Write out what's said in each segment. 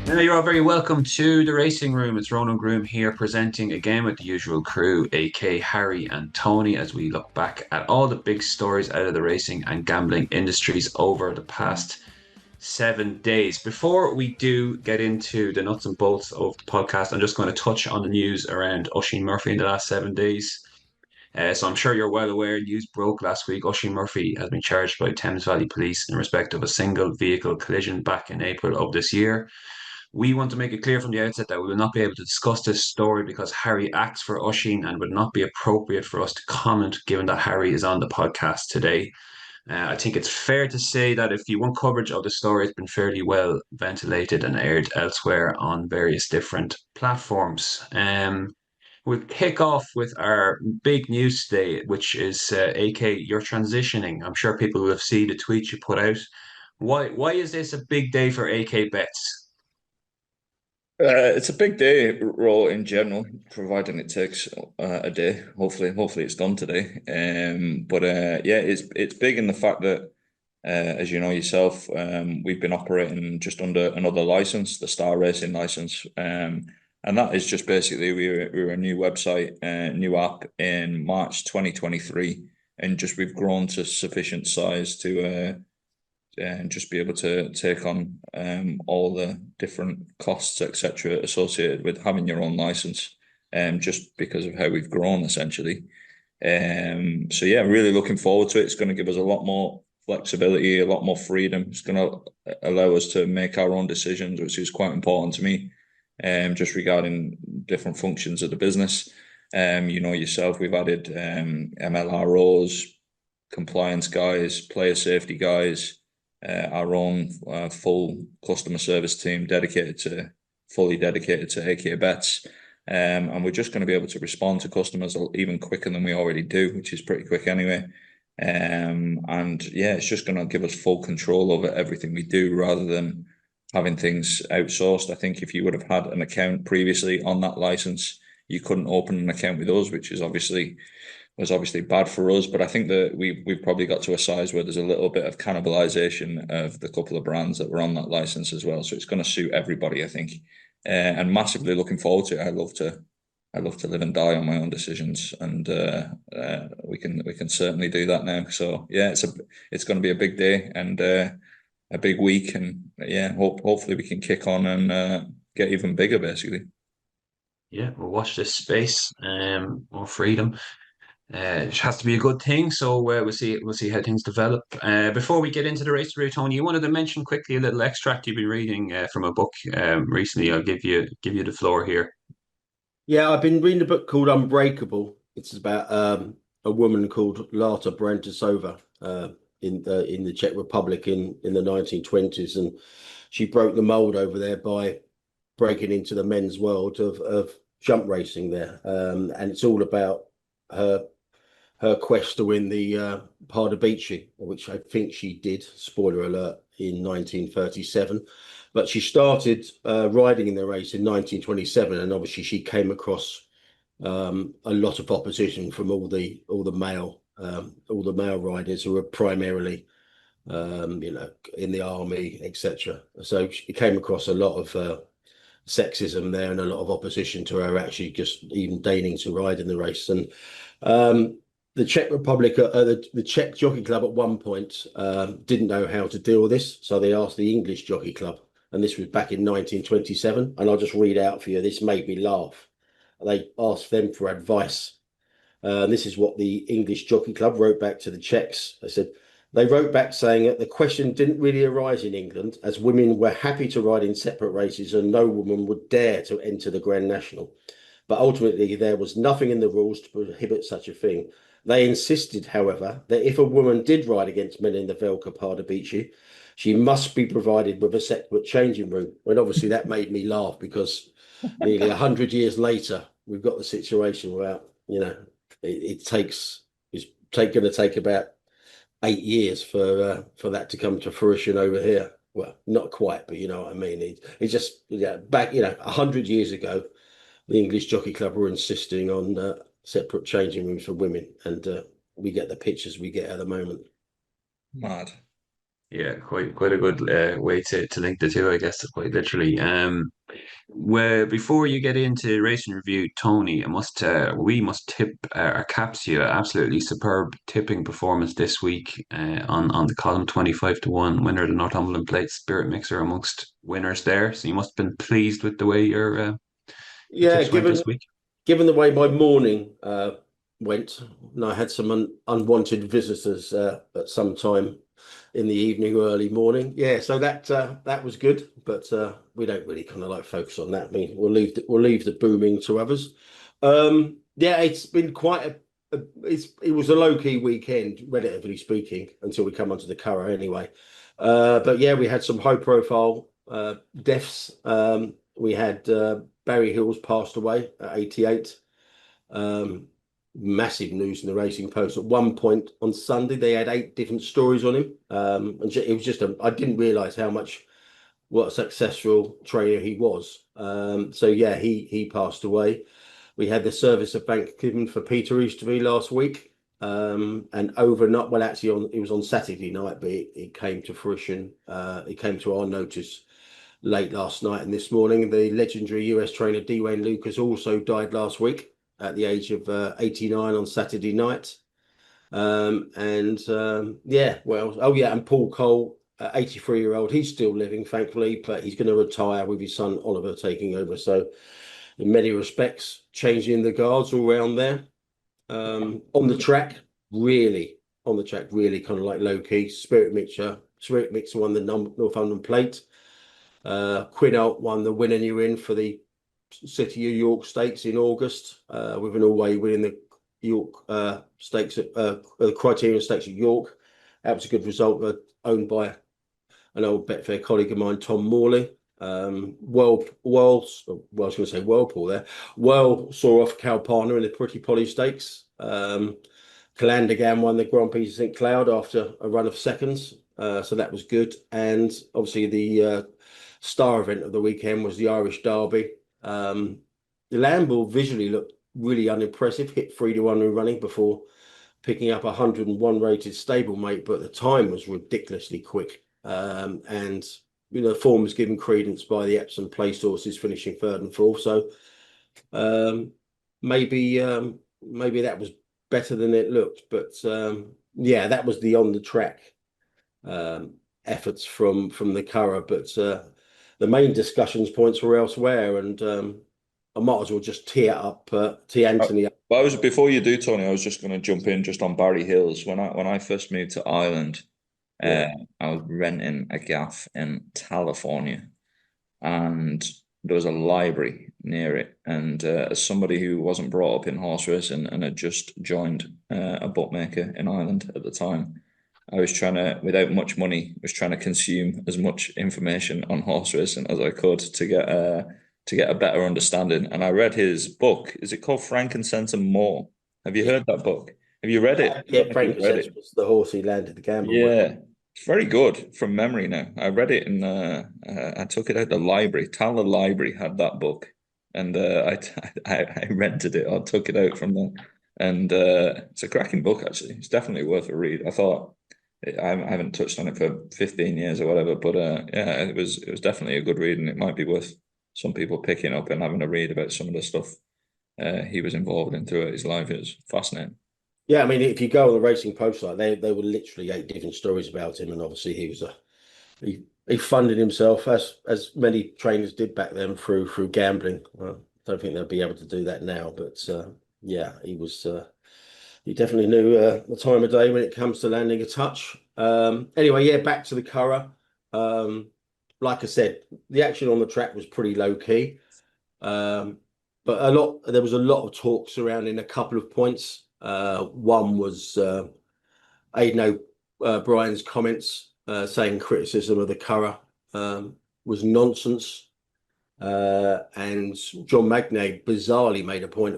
Now you're all very welcome to the racing room. It's Ronan Groom here presenting again with the usual crew, aka Harry and Tony, as we look back at all the big stories out of the racing and gambling industries over the past 7 days. Before we do get into the nuts and bolts of the podcast, I'm just going to touch on the news around Oisin Murphy in the last 7 days. So I'm sure you're well aware, news broke last week. Oisin Murphy has been charged by Thames Valley Police in respect of a single vehicle collision back in April of this year. We want to make it clear from the outset that we will not be able to discuss this story because Harry acts for Oisin and would not be appropriate for us to comment given that Harry is on the podcast today. I think it's fair to say that if you want coverage of the story, it's been fairly well ventilated and aired elsewhere on various different platforms. We'll kick off with our big news today, which is AK, you're transitioning. I'm sure people will have seen the tweets you put out. Why is this a big day for AK Bets? It's a big day roll in general, providing it takes a day. Hopefully it's done today. But yeah, it's big in the fact that, as you know yourself, we've been operating just under another license, the Star Racing license, and that is just basically we were a new website, new app in March 2023, and just we've grown to sufficient size to and just be able to take on all the different costs, etc., associated with having your own license, just because of how we've grown essentially. So yeah, really looking forward to it. It's going to give us a lot more flexibility, a lot more freedom. It's going to allow us to make our own decisions, which is quite important to me, just regarding different functions of the business. You know yourself, we've added MLROs, compliance guys, player safety guys, our own full customer service team fully dedicated to AK Bets. And we're just going to be able to respond to customers even quicker than we already do, which is pretty quick anyway. And yeah, it's just going to give us full control over everything we do rather than having things outsourced. I think if you would have had an account previously on that license, you couldn't open an account with us, which is obviously bad for us. But I think that we've probably got to a size where there's a little bit of cannibalization of the couple of brands that were on that license as well. So it's going to suit everybody, I think, and massively looking forward to it. I love to live and die on my own decisions, and we can certainly do that now. So yeah, it's going to be a big day and a big week, and yeah, hopefully we can kick on and get even bigger, basically. Yeah, we'll watch this space. More freedom. It has to be a good thing. So we'll see how things develop. Before we get into the race through, Tony, you wanted to mention quickly a little extract you've been reading from a book recently. I'll give you the floor here. Yeah, I've been reading a book called Unbreakable. It's about a woman called Lata Brantisova in the Czech Republic in the 1920s, and she broke the mold over there by breaking into the men's world of jump racing there. And it's all about her quest to win the Pardubice, which I think she did, spoiler alert, in 1937. But she started riding in the race in 1927, and obviously she came across a lot of opposition from all the male riders who were primarily in the army, etc. So she came across a lot of sexism there and a lot of opposition to her actually just even deigning to ride in the race. And the Czech Republic, the Czech Jockey Club at one point didn't know how to deal with this, so they asked the English Jockey Club, and this was back in 1927. And I'll just read out for you. This made me laugh. They asked them for advice. This is what the English Jockey Club wrote back to the Czechs. They wrote back saying that the question didn't really arise in England, as women were happy to ride in separate races and no woman would dare to enter the Grand National. But ultimately, there was nothing in the rules to prohibit such a thing. They insisted, however, that if a woman did ride against men in the Velka Pardubice, she must be provided with a separate changing room. And obviously that made me laugh because nearly 100 years later, we've got the situation where, it's going to take about 8 years for that to come to fruition over here. Well, not quite, but you know what I mean. It's just back 100 years ago, the English Jockey Club were insisting on separate changing rooms for women, and we get the pictures we get at the moment. Mad. Yeah, quite a good way to link the two, I guess, quite literally. Well, before you get into racing review, Tony, we must tip our caps to you. Absolutely superb tipping performance this week on the column 25-1 winner of the Northumberland Plate Spirit Mixer amongst winners there. So you must have been pleased with the way your Yeah, tips went given this week. given the way my morning went, and I had some unwanted visitors at some time in the evening or early morning. Yeah, so that was good, but we don't really kind of like focus on that. I mean, we'll leave the booming to others. Yeah, it's been quite it was a low key weekend, relatively speaking, until we come onto the Curragh anyway. But yeah, we had some high profile deaths. We had Barry Hills passed away at 88. Um, Massive news in the Racing Post. At one point on Sunday, they had 8 different stories on him. And it was just I didn't realise how much what a successful trainer he was. So yeah, he passed away. We had the service of Thanksgiving for Peter Easterby last week. And overnight, well, actually, it was on Saturday night, but it came to fruition. It came to our notice late last night and this morning. The legendary US trainer Dwayne Lucas also died last week at the age of 89 on Saturday night. Yeah, well, oh yeah, and Paul Cole, 83-year-old, he's still living, thankfully, but he's going to retire with his son Oliver taking over. So, in many respects, changing the guards all around there. On the track, really kind of like low key. Spirit Mixer won the Northumberland Plate. Quinault won the Win and You're In for the City of York Stakes in August, with an all-way win in the York Stakes, the Criterion Stakes at York. That was a good result, owned by an old Betfair colleague of mine, Tom Morley. I was going to say Whirlpool there. Well, saw off Calpana in the Pretty Polly Stakes. Calandagan won the Grand Prix of St Cloud after a run of seconds, so that was good. And obviously the star event of the weekend was the Irish Derby. The Lambeau visually looked really unimpressive, hit 3-1 in running before picking up a 101 rated stablemate, but the time was ridiculously quick. And the form was given credence by the Epsom place horses finishing third and fourth. So um, maybe that was better than it looked. But yeah, that was the on the track efforts from the Curragh. But the main discussions points were elsewhere, and I might as well just tee Anthony up. But I was before you do, Tony, I was just going to jump in just on Barry Hills. When I first moved to Ireland, Yeah, I was renting a gaff in California, and there was a library near it. And as somebody who wasn't brought up in horse racing and had just joined a bookmaker in Ireland at the time, I was trying to, without much money, was trying to consume as much information on horse racing as I could to get a better understanding. And I read his book. Is it called Frankincense and More? Have you yeah, heard that book? Have you read it? I don't yeah. know if you've read Frankincense it. was the horse he landed the gamble with. Yeah, it's very good from memory now. I read it in I took it out the library. Tala Library had that book, and I rented it or took it out from there. And it's a cracking book actually. It's definitely worth a read. I haven't touched on it for 15 years or whatever, but yeah, it was definitely a good read, and it might be worth some people picking up and having a read about some of the stuff he was involved in throughout his life. It was fascinating. Yeah, I mean, if you go on the Racing Post site, they were literally 8 different stories about him, and obviously he funded himself as many trainers did back then through gambling. Well, I don't think they'll be able to do that now, but yeah, he definitely knew the time of day when it comes to landing a touch. Anyway, yeah, back to the Curragh. Um, like I said, the action on the track was pretty low key. Um, but there was a lot of talk surrounding a couple of points. One was Aidan O'Brien's comments saying criticism of the Curragh was nonsense. And John Magnay bizarrely made a point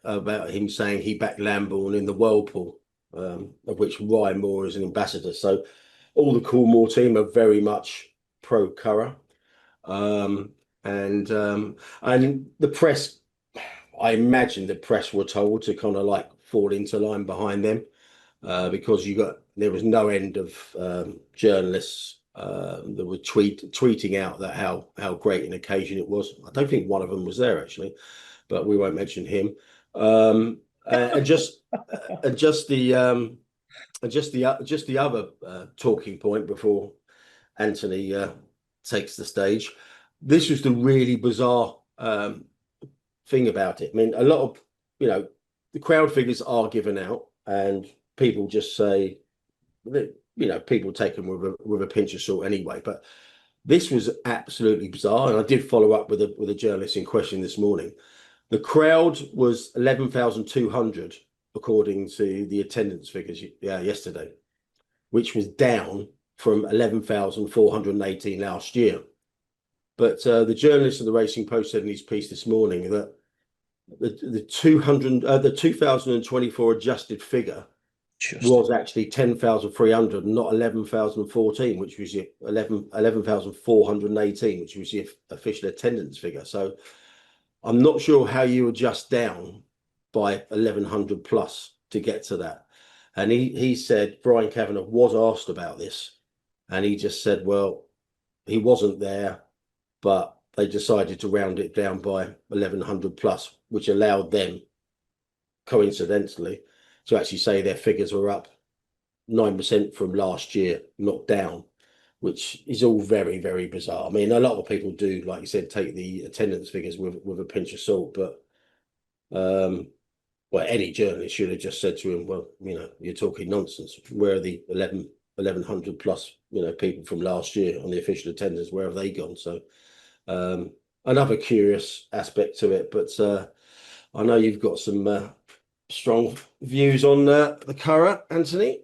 about him saying he backed Lambourne in the Whirlpool, of which Ryan Moore is an ambassador. So all the Coolmore team are very much pro Curragh. Um, and the press, I imagine the press were told to kind of like fall into line behind them. because there was no end of journalists that were tweeting out that how great an occasion it was. I don't think one of them was there actually, but we won't mention him. And just the other talking point before Anthony takes the stage. This was the really bizarre thing about it. I mean, a lot of the crowd figures are given out, and people just say that people take them with a pinch of salt anyway. But this was absolutely bizarre, and I did follow up with a journalist in question this morning. The crowd was 11,200 according to the attendance figures yesterday, which was down from 11,418 last year. But the journalist of the Racing Post said in his piece this morning that the 2024 adjusted figure was actually 10,300, not 11,014, which was 11,418, which was the official attendance figure. So I'm not sure how you adjust down by 1,100 plus to get to that. And he said Brian Kavanagh was asked about this, and he just said, well, he wasn't there, but they decided to round it down by 1,100 plus, which allowed them, coincidentally, to actually say their figures were up 9% from last year, not down, which is all very, very bizarre. I mean, a lot of people do, like you said, take the attendance figures with a pinch of salt, but any journalist should have just said to him, well, you're talking nonsense. Where are the 1,100 plus, people from last year on the official attendance? Where have they gone? So another curious aspect to it, but I know you've got some strong views on the Curragh, Anthony.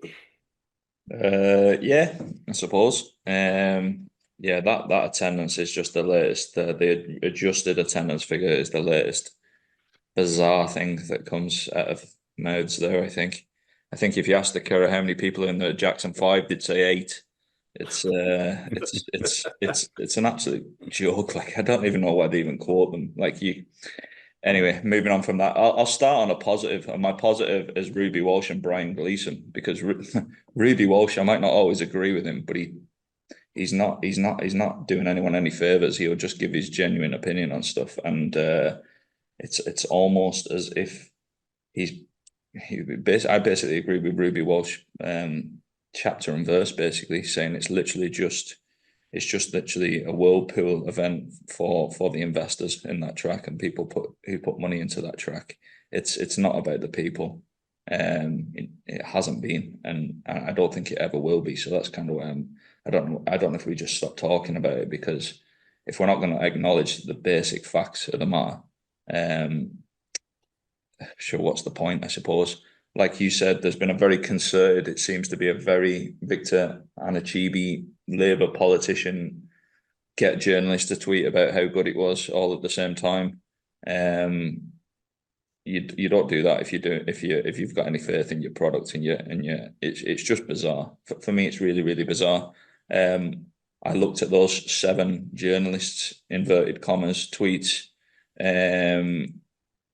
Yeah, I suppose. Yeah, that attendance is just the latest. The adjusted attendance figure is the latest bizarre thing that comes out of mouths there. I think if you ask the Curragh how many people in the Jackson 5, they'd say 8. It's an absolute joke. Like, I don't even know why they even quote them. Anyway, moving on from that, I'll start on a positive, and my positive is Ruby Walsh and Brian Gleeson, because Ruby Walsh, I might not always agree with him, but he's not doing anyone any favors. He'll just give his genuine opinion on stuff, and it's almost as if I basically agree with Ruby Walsh, chapter and verse, basically saying it's just literally a whirlpool event for the investors in that track and people who put money into that track. It's not about the people. It hasn't been, and I don't think it ever will be. So that's kind of why I don't know if we just stop talking about it, because if we're not going to acknowledge the basic facts of the matter, sure, what's the point, I suppose? Like you said, there's been a very concerted, it seems to be a very Victor Anichebe Labour politician get journalists to tweet about how good it was all at the same time. You don't do that if you've got any faith in your product, and it's just bizarre. For me, it's really, really bizarre. I looked at those 7 journalists, inverted commas, tweets.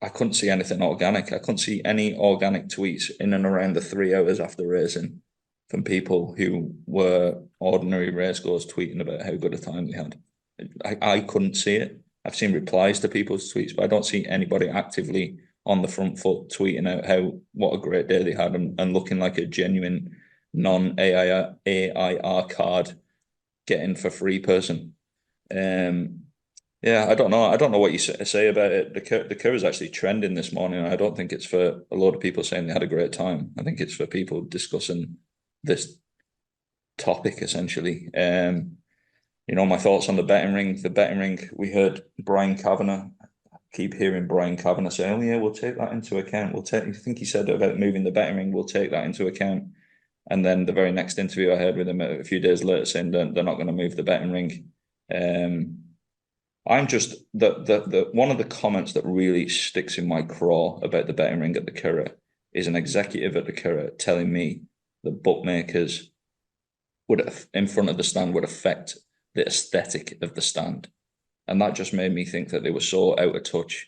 I couldn't see anything organic. I couldn't see any organic tweets in and around the 3 hours after racing from people who were ordinary racegoers tweeting about how good a time they had. I couldn't see it. I've seen replies to people's tweets, but I don't see anybody actively on the front foot tweeting out what a great day they had and looking like a genuine non-AIR card getting for free person. Yeah, I don't know. I don't know what you say about it. The Curragh is actually trending this morning. I don't think it's for a lot of people saying they had a great time. I think it's for people discussing this topic, essentially. My thoughts on the betting ring. The betting ring, we heard Brian Kavanagh. I keep hearing Brian Kavanagh say, "Oh yeah, we'll take that into account. I think he said about moving the betting ring. We'll take that into account." And then the very next interview I heard with him a few days later saying they're not going to move the betting ring. I'm just the one of the comments that really sticks in my craw about the betting ring at the Curragh is an executive at the Curragh telling me that bookmakers in front of the stand would affect the aesthetic of the stand, and that just made me think that they were so out of touch.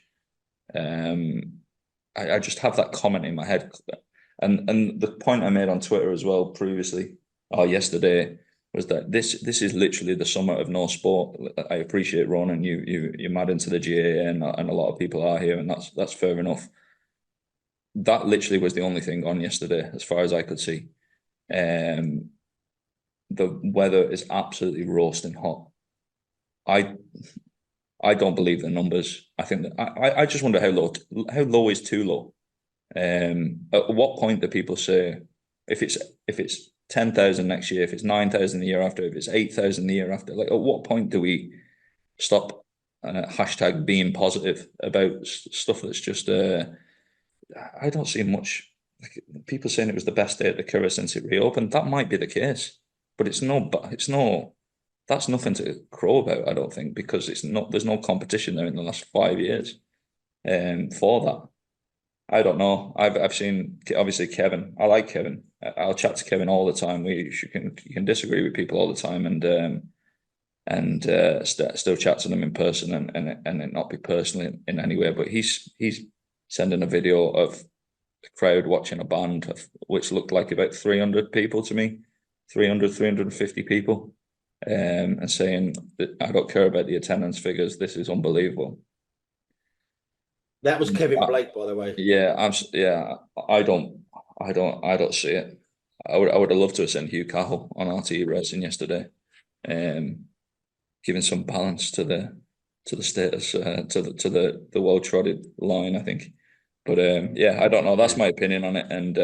I just have that comment in my head. And the point I made on Twitter as well previously or yesterday was that this is literally the summer of no sport. I appreciate Ronan, you're mad into the GAA and a lot of people are here, and that's fair enough. That literally was the only thing on yesterday, as far as I could see. The weather is absolutely roasting hot. I don't believe the numbers. I think that I just wonder how low is too low. At what point do people say if it's 10,000 next year, if it's 9,000 the year after, if it's 8,000 the year after, like at what point do we stop hashtag being positive about stuff that's just I don't see much like people saying it was the best day at the Curragh since it reopened. That might be the case, but it's no that's nothing to crow about, I don't think, because there's no competition there in the last 5 years for that. I don't know. I've seen obviously Kevin. I like Kevin. I'll chat to Kevin all the time. You can disagree with people all the time and still chat to them in person and it not be personal in any way. But he's sending a video of the crowd watching a band which looked like about 300 people to me, 350 people, and saying that I don't care about the attendance figures. This is unbelievable. That was Kevin Blake, by the way. Yeah, I don't see it. I would have loved to have sent Hugh Cahill on RTE Racing yesterday, giving some balance to the status to the well trodden line, I think. But yeah, I don't know. That's my opinion on it, and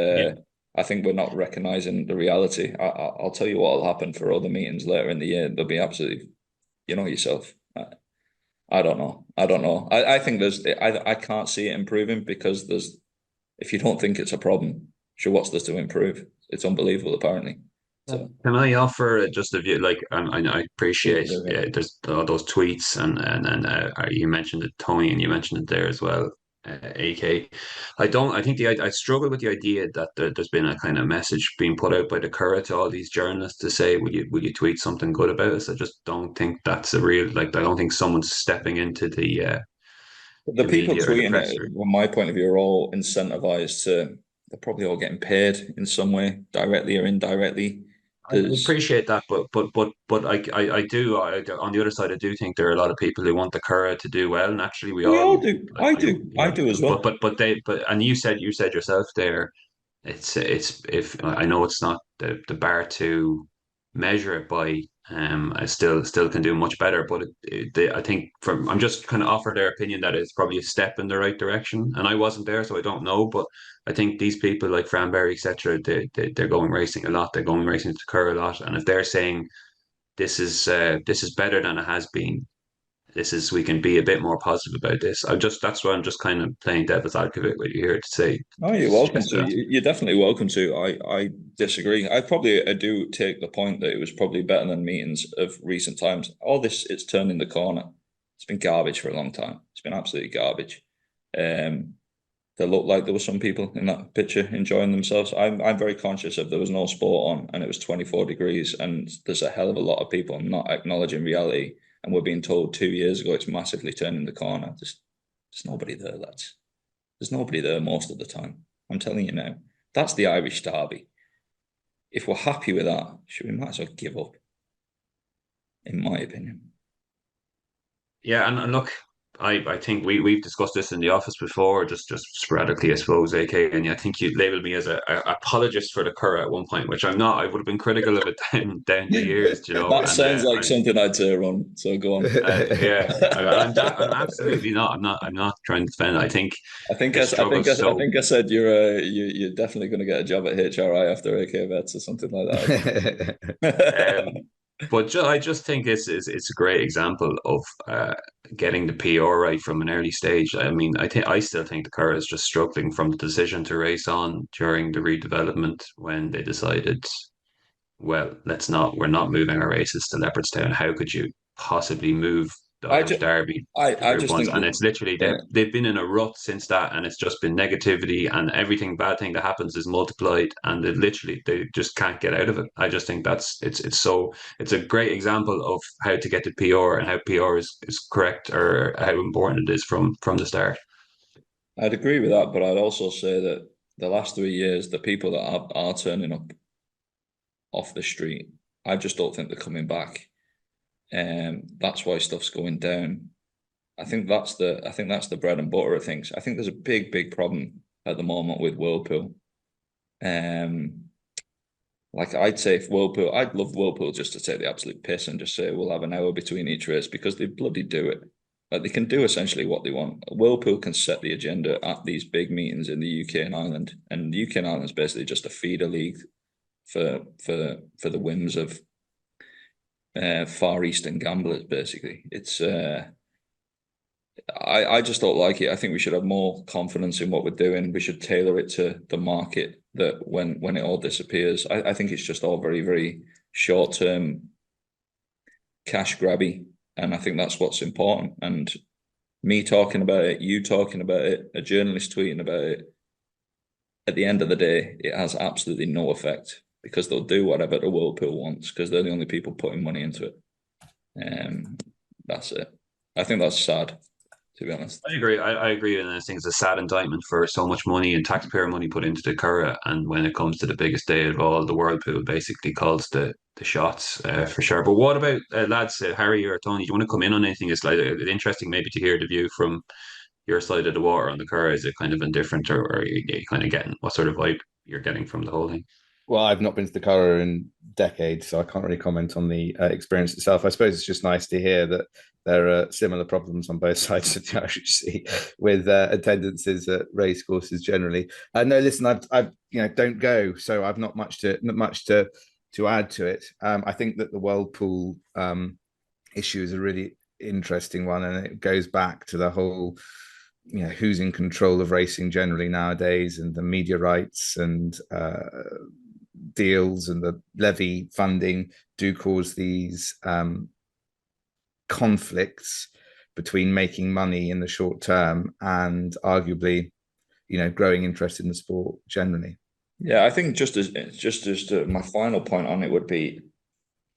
I think we're not recognizing the reality. I'll tell you what will happen for other meetings later in the year. They'll be absolutely, you know yourself. I don't know. I think I can't see it improving because if you don't think it's a problem, sure, what's there to improve? It's unbelievable, apparently. So Can I offer just a view? Like, I appreciate there's all those tweets and you mentioned it, Tony, and you mentioned it there as well, AK. I think I struggle with the idea that there's been a kind of message being put out by the Curragh to all these journalists to say, will you tweet something good about us? I just don't think that's a real, like, I don't think someone's stepping into the the people media or the tweeting press. it, from my point of view, are all incentivized to. They're probably all getting paid in some way, directly or indirectly. I appreciate that, but I do on the other side, I do think there are a lot of people who want the Curragh to do well. Naturally, we We all all do. like, I do. I do as well. but and you said yourself there, it's if I know it's not the bar to measure it by. I still can do much better, but I think I'm just kind of offer their opinion that it's probably a step in the right direction. And I wasn't there, so I don't know. But I think these people like Franberry, etc., they're going racing a lot. They're going racing to Curragh a lot, and if they're saying this is better than it has been, we can be a bit more positive about this. That's why I'm just kind of playing devil's advocate with you here to say. Oh, you're welcome to. You're definitely welcome to. I disagree. I do take the point that it was probably better than meetings of recent times. All this, it's turning the corner. It's been garbage for a long time. It's been absolutely garbage. There looked like there were some people in that picture enjoying themselves. I'm very conscious of there was no sport on and it was 24 degrees and there's a hell of a lot of people not acknowledging reality. And we're being told 2 years ago it's massively turning the corner. There's nobody there, lads. There's nobody there most of the time. I'm telling you now. That's the Irish derby. If we're happy with that, we might as well give up, in my opinion. Yeah, and look, I think we've discussed this in the office before, just sporadically, I suppose, AK. And I think you labelled me as a apologist for the Curragh at one point, which I'm not. I would have been critical of it down the years, you know. That And sounds like something I'd say, Ron. So go on. yeah, I'm absolutely not. I'm not trying to defend it. I think the struggle I think I said you're definitely going to get a job at HRI after AK Vets or something like that. But I just think it's a great example of getting the PR right from an early stage. I mean, I still think the car is just struggling from the decision to race on during the redevelopment when they decided, well, we're not moving our races to Leopardstown. How could you possibly move the Irish Derby to I Group just Ones? think And it's literally they've been in a rut since that, and it's just been negativity, and everything bad thing that happens is multiplied, and they just can't get out of it. I just think it's a great example of how to get to PR and how PR is correct or how important it is from the start. I'd agree with that, but I'd also say that the last 3 years, the people that are turning up off the street, I just don't think they're coming back. That's why stuff's going down. I think that's the bread and butter of things. I think there's a big problem at the moment with Whirlpool. Like I'd say if Whirlpool, I'd love Whirlpool just to take the absolute piss and just say we'll have an hour between each race, because they bloody do it. Like they can do essentially what they want. Whirlpool can set the agenda at these big meetings in the UK and Ireland, and the UK and Ireland is basically just a feeder league for the whims of Far Eastern gamblers. Basically, it's I just don't like it. I think we should have more confidence in what we're doing. We should tailor it to the market, that when it all disappears. I think it's just all very, very short term cash grabby. And I think that's what's important. And me talking about it, you talking about it, a journalist tweeting about it, at the end of the day, it has absolutely no effect, because they'll do whatever the Whirlpool wants, because they're the only people putting money into it. That's it. I think that's sad, to be honest. I agree. I agree. And I think it's a sad indictment for so much money and taxpayer money put into the Curragh. And when it comes to the biggest day of all, the Whirlpool basically calls the shots for sure. But what about lads, Harry or Tony? Do you want to come in on anything? It's like interesting maybe to hear the view from your side of the water on the Curragh. Is it kind of indifferent, or are you kind of getting what sort of vibe you're getting from the whole thing? Well, I've not been to the Curragh in decades, so I can't really comment on the experience itself. I suppose it's just nice to hear that there are similar problems on both sides of the Irish Sea with attendances at racecourses generally. No, listen, I've don't go, so I've not much to add to it. I think that the Whirlpool issue is a really interesting one, and it goes back to the whole who's in control of racing generally nowadays, and the media rights and deals and the levy funding do cause these conflicts between making money in the short term and arguably growing interest in the sport generally. Yeah, I think just as my final point on it would be,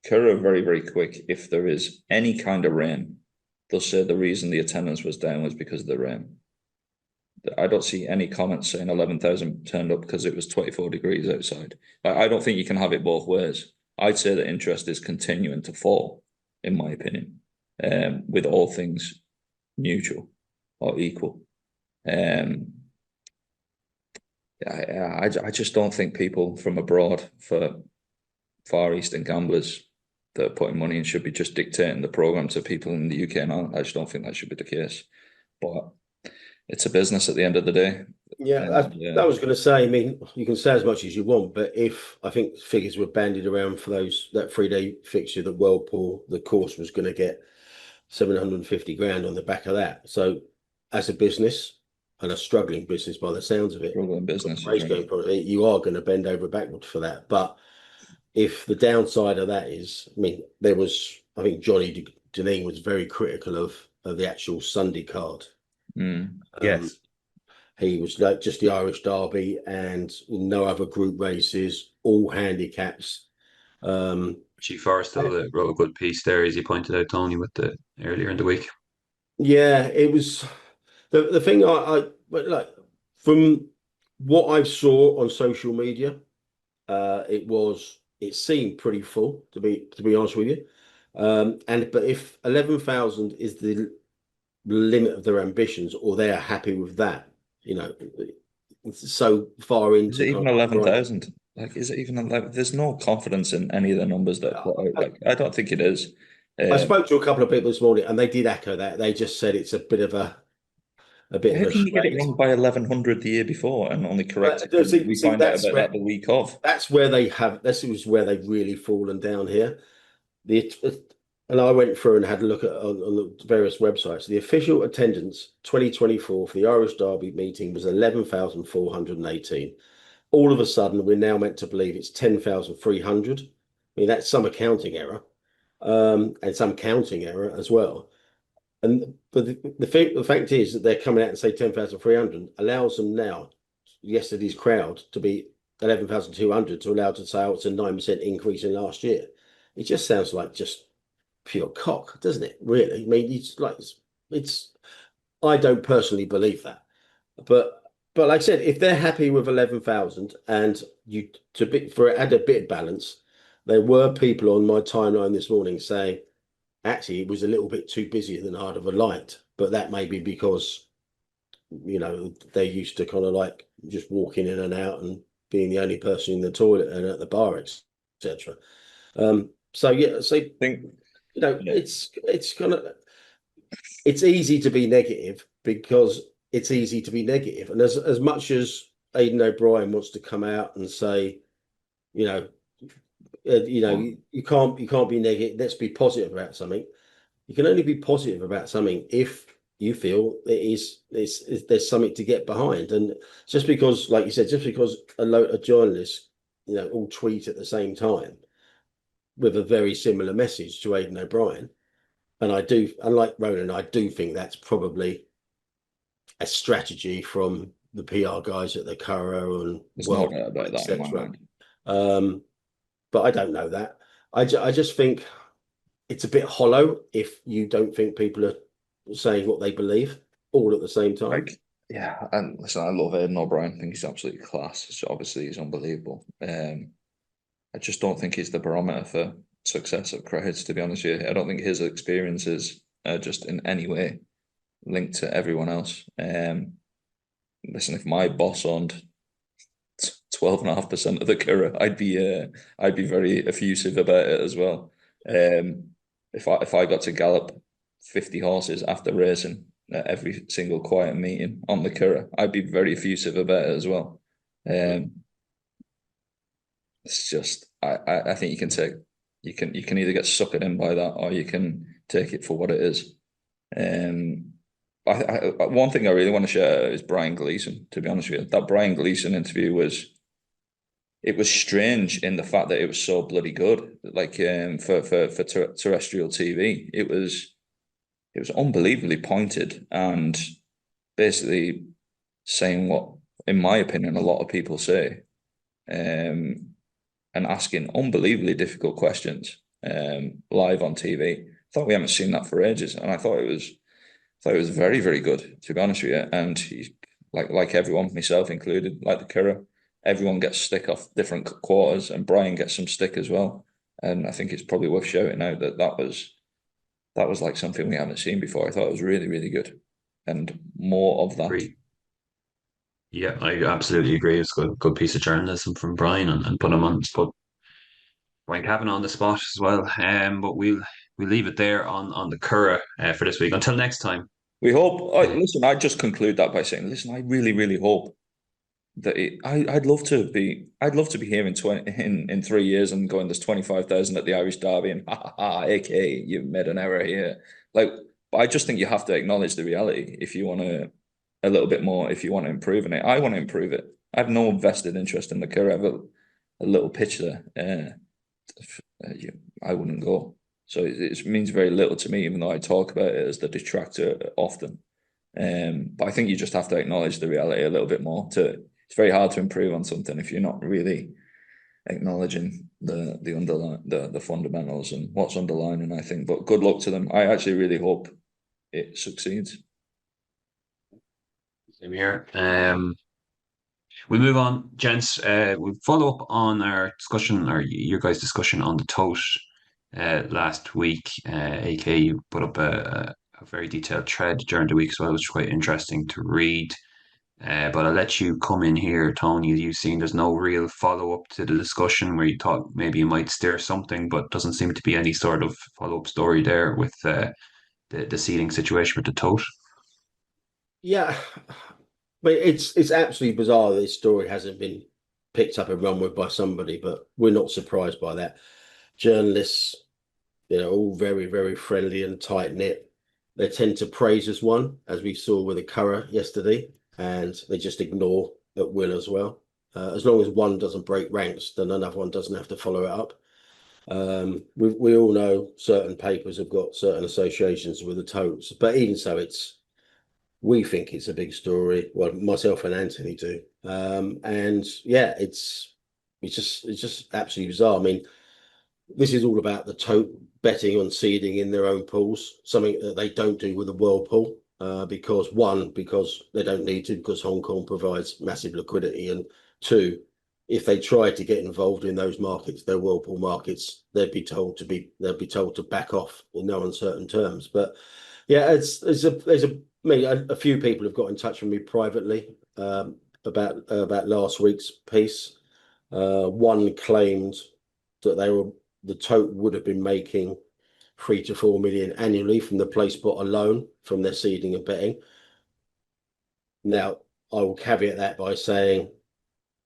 Curragh very, very quick. If there is any kind of rain, they'll say the reason the attendance was down was because of the rain. I don't see any comments saying 11,000 turned up because it was 24 degrees outside. I don't think you can have it both ways. I'd say that interest is continuing to fall, in my opinion, with all things neutral or equal. I just don't think people from abroad, for Far Eastern gamblers that are putting money in, should be just dictating the program to people in the UK and Ireland. I just don't think that should be the case. But it's a business at the end of the day. Yeah, I was going to say, I mean, you can say as much as you want, but if I think figures were bandied around for that 3-day fixture that Whirlpool, the course was going to get 750 grand on the back of that. So as a business, and a struggling business by the sounds of it, Struggling business, you are going to bend over backward for that. But if the downside of that is, I mean, I think Johnny Deneen was very critical of the actual Sunday card. Yes, he was like just the Irish Derby and no other group races, all handicaps. Chief Forrester wrote a good piece there, as you pointed out, Tony, with the earlier in the week. Yeah, it was the thing. But like from what I saw on social media, it seemed pretty full, to be honest with you. But if 11,000 is the limit of their ambitions, or they're happy with that, it's so far into. Is it even 11,000? Like, is it even 11? There's no confidence in any of the numbers that are put out. Like, I don't think it is. I spoke to a couple of people this morning, and they did echo that. They just said it's a bit of a How can you get it wrong by 1,100 the year before and only correct it? We find out about that the week of. This is where they've really fallen down here. And I went through and had a look at on the various websites. The official attendance 2024 for the Irish Derby meeting was 11,418. All of a sudden, we're now meant to believe it's 10,300. I mean, that's some accounting error, and some counting error as well. But the fact is that they're coming out and say 10,300 allows them now, yesterday's crowd, to be 11,200, to allow to say, oh, it's a 9% increase in last year. It just sounds like just pure cock, doesn't it? Really? I mean, I don't personally believe that, but But like I said, if they're happy with 11,000 and you add a bit of balance, there were people on my timeline this morning saying actually it was a little bit too busy than I'd have liked. But that may be because, they're used to kind of like just walking in and out and being the only person in the toilet and at the bar, etc. So yeah, so I think, yeah. it's kind of it's easy to be negative because it's easy to be negative. And as much as Aidan O'Brien wants to come out and say, you know, you can't be negative. Let's be positive about something. You can only be positive about something if you feel there's something to get behind. And just because, like you said, just because a load of journalists, all tweet at the same time with a very similar message to Aidan O'Brien, and I do, unlike Ronan, I do think that's probably a strategy from the PR guys at the Curragh and There's no doubt about that in my etc. mind. But I don't know that. I just think it's a bit hollow if you don't think people are saying what they believe all at the same time. Like, yeah, and listen, I love Aidan O'Brien. I think he's absolutely class. So obviously, he's unbelievable. I just don't think he's the barometer for success at crowds, to be honest with you. I don't think his experiences are just in any way linked to everyone else. Listen, if my boss owned 12.5% of the Curragh, I'd be very effusive about it as well. If I got to gallop 50 horses after racing at every single quiet meeting on the Curragh, I'd be very effusive about it as well. It's just I think you can either get suckered in by that or you can take it for what it is. One thing I really want to share is Brian Gleeson. To be honest with you, that Brian Gleeson interview was strange in the fact that it was so bloody good. Like for terrestrial TV, it was unbelievably pointed and basically saying what, in my opinion, a lot of people say, and asking unbelievably difficult questions live on TV. I thought we haven't seen that for ages, and I thought it was very, very good, to be honest with you. And he's like everyone, myself included, like the Curragh, everyone gets stick off different quarters, and Brian gets some stick as well. And I think it's probably worth shouting out that was like something we haven't seen before. I thought it was really, really good, and more of that. Agree. Yeah, I absolutely agree. It's a good piece of journalism from Brian and put him on put Brian Kavanagh on the spot as well. But we'll leave it there on the Curragh for this week. Until next time. We hope. Uh, Listen, I just conclude that by saying, listen, I really, really hope that I'd love to be here in 3 years and going, there's 25,000 at the Irish Derby and aka you've made an error here. Like, I just think you have to acknowledge the reality if you want to a little bit more, if you want to improve in it. I want to improve it. I have no vested interest in the career. I have a little pitch there. I wouldn't go. So it means very little to me, even though I talk about it as the detractor often. But I think you just have to acknowledge the reality a little bit more. It's very hard to improve on something if you're not really acknowledging the underlying the fundamentals and what's underlying. I think, but good luck to them. I actually really hope it succeeds. Same here. We move on, gents. We follow up on our discussion, or your guys' discussion on the Tote last week. AK, you put up a very detailed thread during the week as well, which was quite interesting to read. But I'll let you come in here, Tony. You've seen there's no real follow up to the discussion where you thought maybe you might steer something, but doesn't seem to be any sort of follow up story there with the seating situation with the Tote. Yeah, but it's absolutely bizarre that this story hasn't been picked up and run with by somebody, but we're not surprised by that. Journalists, all very, very friendly and tight knit. They tend to praise as one, as we saw with the Curragh yesterday, and they just ignore at will as well. As long as one doesn't break ranks, then another one doesn't have to follow it up. We all know certain papers have got certain associations with the Totes, but even so, we think it's a big story. Well, myself and Anthony do, and yeah, it's just absolutely bizarre. I mean, this is all about the Tote betting on seeding in their own pools, something that they don't do with the World Pool. because they don't need to, because Hong Kong provides massive liquidity, and two, if they tried to get involved in those markets, their whirlpool markets, they'd be told to back off in no uncertain terms. But yeah, a few people have got in touch with me privately about last week's piece. One claimed that the Tote would have been making 3 to 4 million annually from the place bet alone from their seeding and betting. Now, I will caveat that by saying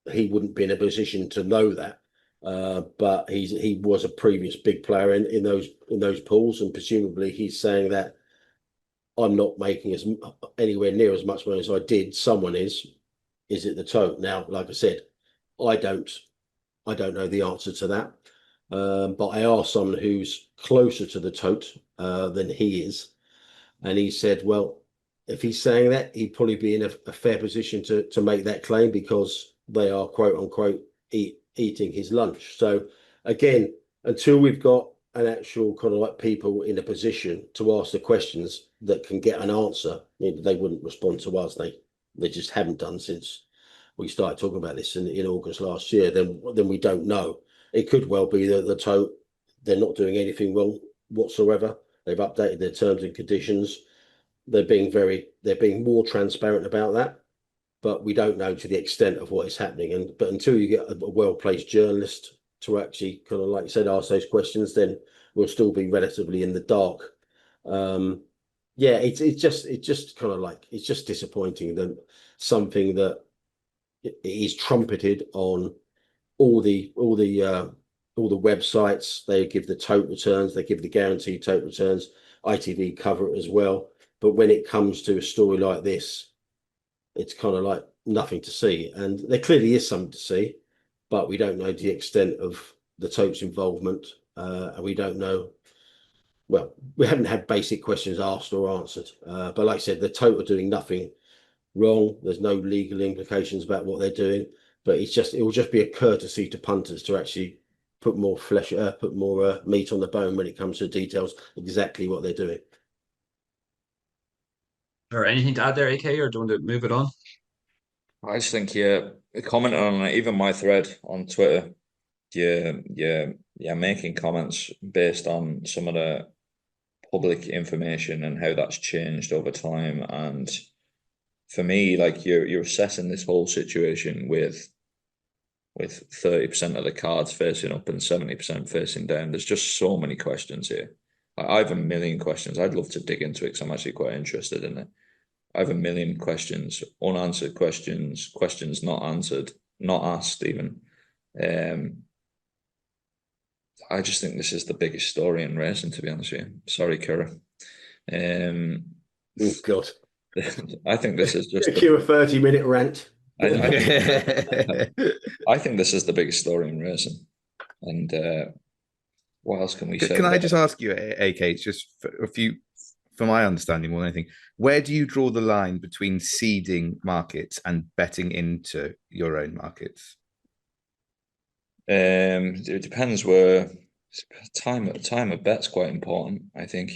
he wouldn't be in a position to know that, but he was a previous big player in those pools, and presumably he's saying that I'm not making anywhere near as much money as I did. Someone is. Is it the Tote? Now, like I said, I don't know the answer to that. But I asked someone who's closer to the Tote than he is, and he said, well, if he's saying that, he'd probably be in a fair position to make that claim, because they are, quote unquote, eating his lunch. So again, until we've got an actual kind of like people in a position to ask the questions that can get an answer, they wouldn't respond to us. They just haven't done since we started talking about this in August last year. Then we don't know. It could well be that the Tote, they're not doing anything wrong whatsoever. They've updated their terms and conditions. They're being more transparent about that, but we don't know to the extent of what is happening. But until you get a well-placed journalist to actually kind of, like you said, ask those questions, then we'll still be relatively in the dark. Yeah, it's just kind of like, it's just disappointing that something that is trumpeted on all the websites. They give the Tote returns, they give the guaranteed Tote returns. ITV cover it as well. But when it comes to a story like this, it's kind of like nothing to see. And there clearly is something to see, but we don't know the extent of the Tote's involvement. And we don't know. Well, we haven't had basic questions asked or answered. But like I said, the Tote are doing nothing wrong. There's no legal implications about what they're doing. But it will just be a courtesy to punters to actually put more meat on the bone when it comes to details, exactly what they're doing. Or anything to add there, AK, or do you want to move it on? I just think commenting on it, even my thread on Twitter, making comments based on some of the public information and how that's changed over time. And for me, like you're assessing this whole situation with 30% of the cards facing up and 70% facing down. There's just so many questions here. I have a million questions. I'd love to dig into it because I'm actually quite interested in it. I have a million questions, unanswered questions, questions not answered, not asked even. I just think this is the biggest story in racing, to be honest with you. Sorry, Curragh. Oh, God. I think this is just a 30-minute rant. I think this is the biggest story in racing. And what else can we say? Can I just ask you, AK, just for my understanding more than anything, where do you draw the line between seeding markets and betting into your own markets? It depends where time of bet's quite important, I think.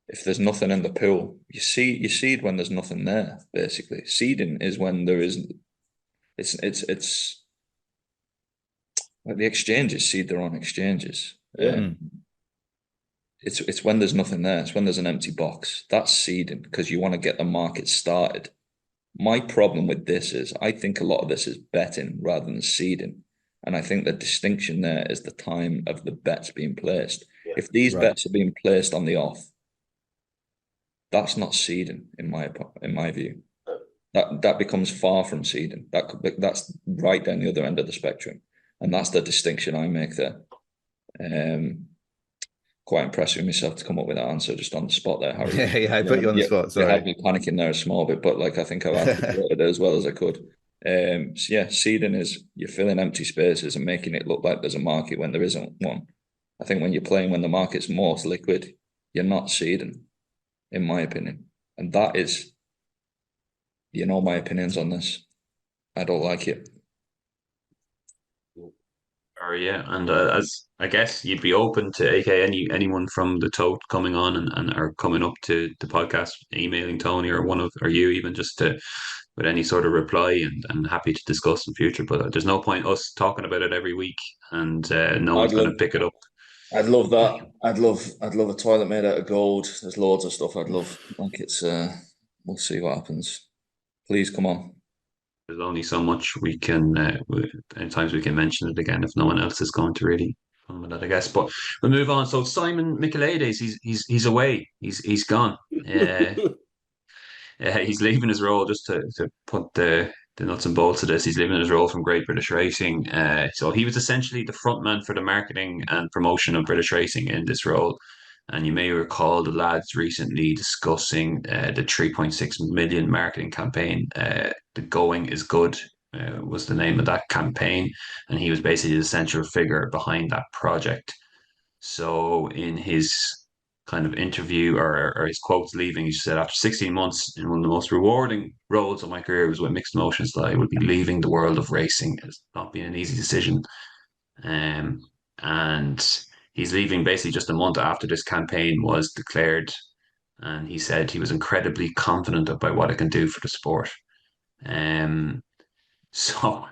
If there's nothing in the pool, you seed when there's nothing there, basically. Seeding is when there is it's like the exchanges seed their own exchanges. Yeah. It's when there's nothing there. It's when there's an empty box. That's seeding, because you want to get the market started. My problem with this is I think a lot of this is betting rather than seeding. And I think the distinction there is the time of the bets being placed. Yeah. If these bets are being placed on the off, that's not seeding in my view. That becomes far from seeding. That's right down the other end of the spectrum. And that's the distinction I make there. Quite impressed with myself to come up with that answer just on the spot there, Harry. Yeah, I put you on the spot. Sorry. You had me panicking there a small bit, but like I think I've articulated it as well as I could. So yeah, seeding is you're filling empty spaces and making it look like there's a market when there isn't one. I think when you're playing when the market's most liquid, you're not seeding, in my opinion. And that is, my opinions on this. I don't like it. Or yeah, and as I guess you'd be open to anyone from the Tote coming on and or coming up to the podcast, emailing Tony or one of or you even just to with any sort of reply and happy to discuss in future. But there's no point us talking about it every week and no I'd one's going love to pick it up. I'd love that. I'd love a toilet made out of gold. There's loads of stuff I'd love. Like it's we'll see what happens. Please come on. There's only so much we can. Times we can mention it again if no one else is going to really fun with that, I guess. But we'll move on. So Simon Michaelides, he's away. He's gone. He's leaving his role just to put the nuts and bolts of this. He's leaving his role from Great British Racing. So he was essentially the front man for the marketing and promotion of British Racing in this role. And you may recall the lads recently discussing the 3.6 million marketing campaign. The Going is Good was the name of that campaign. And he was basically the central figure behind that project. So in his kind of interview or his quotes leaving, he said, after 16 months in one of the most rewarding roles of my career was with mixed motions, that I would be leaving the world of racing. It's not been an easy decision. Um, and he's leaving basically just a month after this campaign was declared. And he said he was incredibly confident about what it can do for the sport. Um, so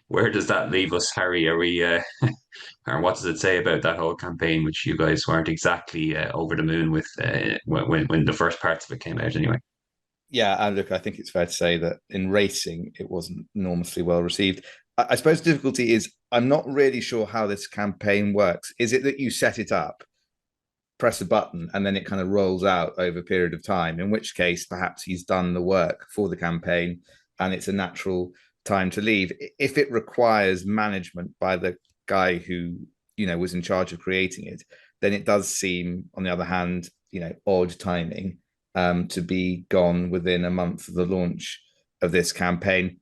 where does that leave us, Harry? Are we and what does it say about that whole campaign, which you guys weren't exactly over the moon with when the first parts of it came out, anyway? Yeah, and look, I think it's fair to say that in racing, it wasn't enormously well received. I suppose the difficulty is I'm not really sure how this campaign works. Is it that you set it up, press a button, and then it kind of rolls out over a period of time? In which case, perhaps he's done the work for the campaign, and it's a natural time to leave. If it requires management by the guy who was in charge of creating it, then it does seem, on the other hand, odd timing to be gone within a month of the launch of this campaign.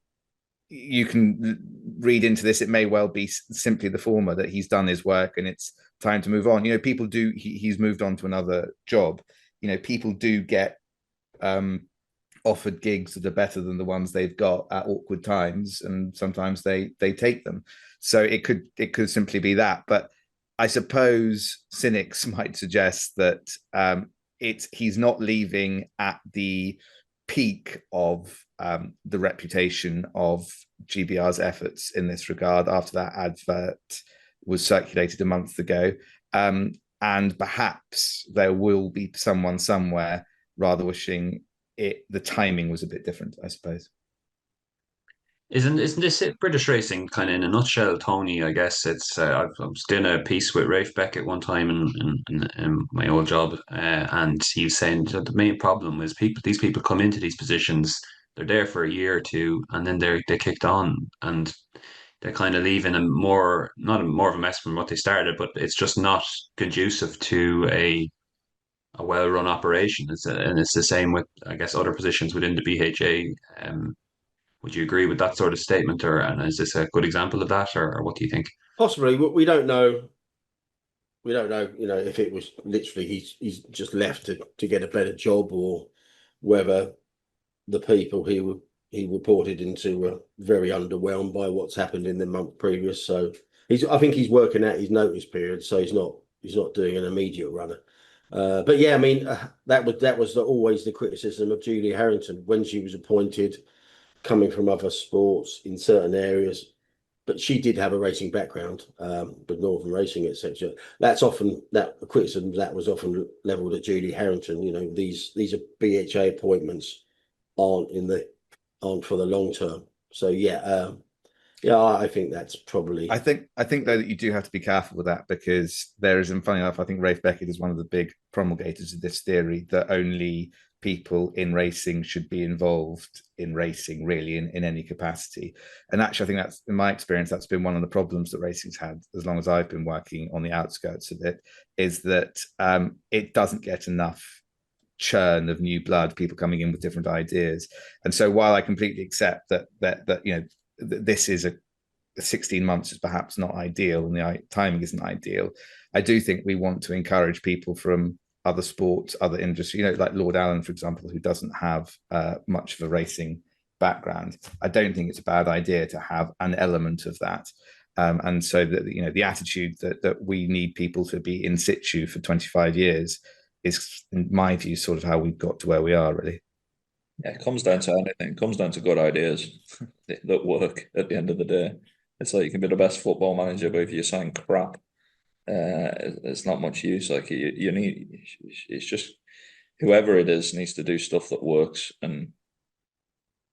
You can read into this, it may well be simply the former, that he's done his work and it's time to move on. People do, he's moved on to another job. People do get offered gigs that are better than the ones they've got at awkward times, and sometimes they take them. So it could simply be that. But I suppose cynics might suggest that he's not leaving at the peak of the reputation of GBR's efforts in this regard after that advert was circulated a month ago. And perhaps there will be someone somewhere rather wishing the timing was a bit different, I suppose. Isn't this it? British racing, kind of in a nutshell, Tony. I guess it's. I was doing a piece with Rafe Beckett one time in my old job, and he was saying that the main problem is these people come into these positions, they're there for a year or two, and then they kicked on, and they're kind of leaving not more of a mess from what they started, but it's just not conducive to a well-run operation. And it's the same with, I guess, other positions within the BHA. Would you agree with that sort of statement, and is this a good example of that, or what do you think? Possibly. We don't know. We don't know, if it was literally he's just left to get a better job, or whether the people he reported into were very underwhelmed by what's happened in the month previous. So I think he's working out his notice period, so he's not doing an immediate runner. But yeah, I mean, that was always the criticism of Julie Harrington when she was appointed, coming from other sports in certain areas. But she did have a racing background, with Northern Racing, etc. That's often that criticism that was often levelled at Julie Harrington. These are BHA appointments aren't for the long term. So yeah, I think that's probably. I think though that you do have to be careful with that, because there is, and funny enough, I think Rafe Beckett is one of the big promulgators of this theory that only people in racing should be involved in racing, really, in any capacity. And actually, I think that's, in my experience, that's been one of the problems that racing's had as long as I've been working on the outskirts of it, is that it doesn't get enough churn of new blood, people coming in with different ideas. And so while I completely accept that this is 16 months is perhaps not ideal and the timing isn't ideal, I do think we want to encourage people from other sports, other industries, like Lord Allen, for example, who doesn't have much of a racing background. I don't think it's a bad idea to have an element of that. And so that, the attitude that we need people to be in situ for 25 years is, in my view, sort of how we've got to where we are, really. Yeah, it comes down to anything. It comes down to good ideas that work at the end of the day. It's like you can be the best football manager, but if you sign crap, it's not much use. Like you need, it's just whoever it is needs to do stuff that works. And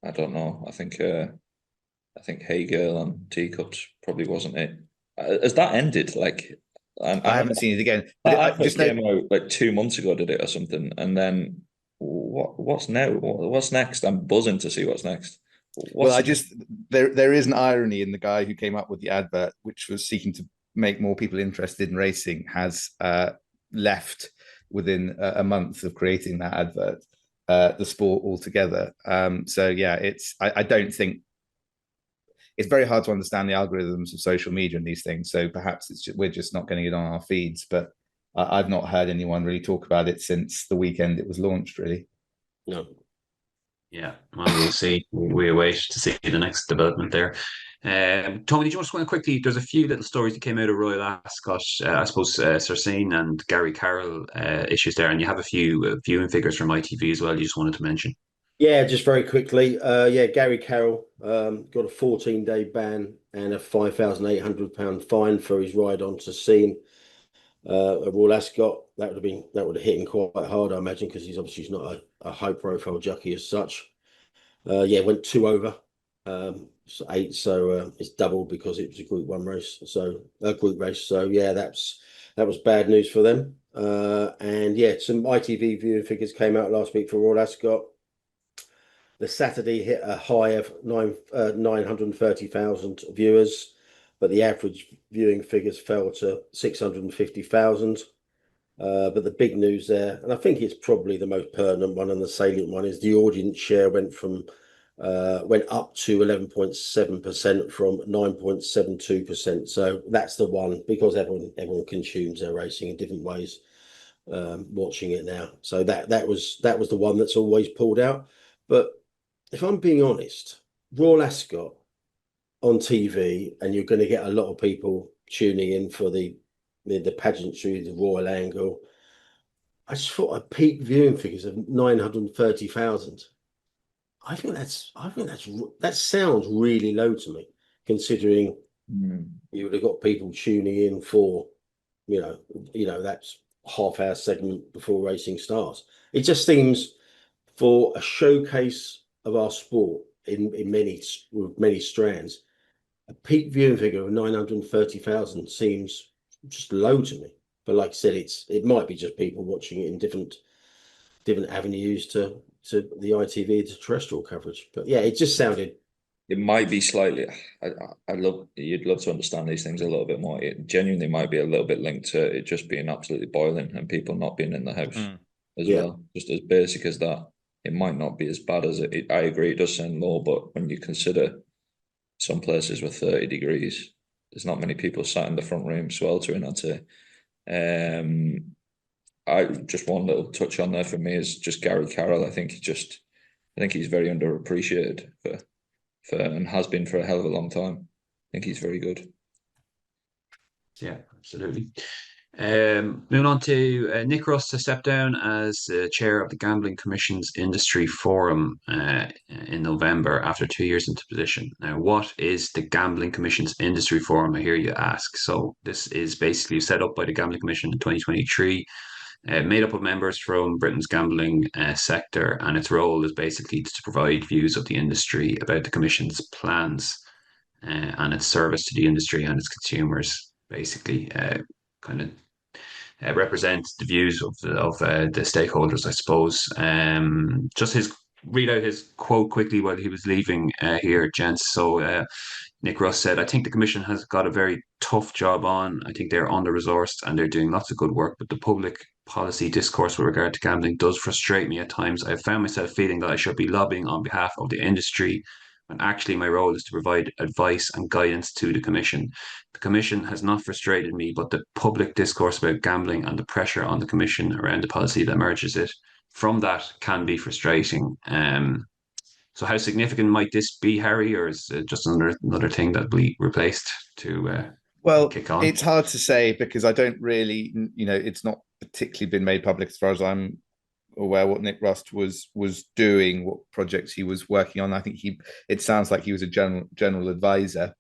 I don't know. I think Hey Girl and Teacups probably wasn't it. Has that ended? Like, I haven't seen it again. That advert came out like 2 months ago, did it or something? And then what's now? What's next? I'm buzzing to see what's next. There is an irony in the guy who came up with the advert, which was seeking to make more people interested in racing, has left within a month of creating that advert, the sport altogether. So yeah, I don't think it's very hard to understand the algorithms of social media and these things. So perhaps we're just not getting it on our feeds. But I've not heard anyone really talk about it since the weekend it was launched, really. No. Yeah, well, we'll see. We await to see the next development there. Tony, did you want to comment quickly? There's a few little stories that came out of Royal Ascot. I suppose Cersine and Gary Carroll issues there, and you have a few viewing figures from ITV as well. You just wanted to mention. Yeah, just very quickly. Gary Carroll got a 14-day ban and a £5,800 fine for his ride onto scene at Royal Ascot. That would have hit him quite hard, I imagine, because he's obviously not a high-profile jockey as such. Went 2 over, so 8, so it's doubled because it was a Group 1 race, so a group race. So yeah, that was bad news for them. And yeah, some ITV viewing figures came out last week for Royal Ascot. The Saturday hit a high of 930,000 viewers, but the average viewing figures fell to 650,000. But the big news there, and I think it's probably the most pertinent one and the salient one, is the audience share went up to 11.7% from 9.72%. So that's the one, because everyone consumes their racing in different ways, watching it now. So that was the one that's always pulled out. But if I'm being honest, Royal Ascot on TV, and you're going to get a lot of people tuning in for the pageantry, the royal angle. I just thought a peak viewing figures of 930,000. I think that sounds really low to me, considering you would have got people tuning in for, that's half-hour segment before racing starts. It just seems, for a showcase of our sport with many strands, a peak viewing figure of 930,000 seems just low to me. But like I said, it might be just people watching it in different avenues to the ITV, to terrestrial coverage. But yeah, it just sounded. It might be slightly. You'd love to understand these things a little bit more. It genuinely might be a little bit linked to it just being absolutely boiling and people not being in the house as well. Just as basic as that. It might not be as bad as it. I agree, it does sound low, but when you consider some places with 30 degrees, there's not many people sat in the front room sweltering, I'd say. I just one little touch on there for me is just Gary Carroll. I think he's very underappreciated for and has been for a hell of a long time. I think he's very good. Yeah, absolutely. Moving on to Nick Russ to step down as chair of the Gambling Commission's Industry Forum in November after 2 years into position. Now, what is the Gambling Commission's Industry Forum, I hear you ask? So this is basically set up by the Gambling Commission in 2023, made up of members from Britain's gambling sector, and its role is basically to provide views of the industry about the Commission's plans and its service to the industry and its consumers, basically kind of represent the views of the stakeholders, I suppose. Just read out his quote quickly while he was leaving here, gents. So Nick Russ said, "I think the Commission has got a very tough job on. I think they're under-resourced and they're doing lots of good work, but the public policy discourse with regard to gambling does frustrate me at times. I've found myself feeling that I should be lobbying on behalf of the industry, when actually my role is to provide advice and guidance to the Commission. The Commission has not frustrated me, but the public discourse about gambling and the pressure on the Commission around the policy that emerges from that can be frustrating." So how significant might this be, Harry, or is it just another thing that we replaced to Well, kick on? it's hard to say because I don't really, it's not particularly been made public as far as I'm aware what Nick Rust was doing, what projects he was working on. I think it sounds like he was a general advisor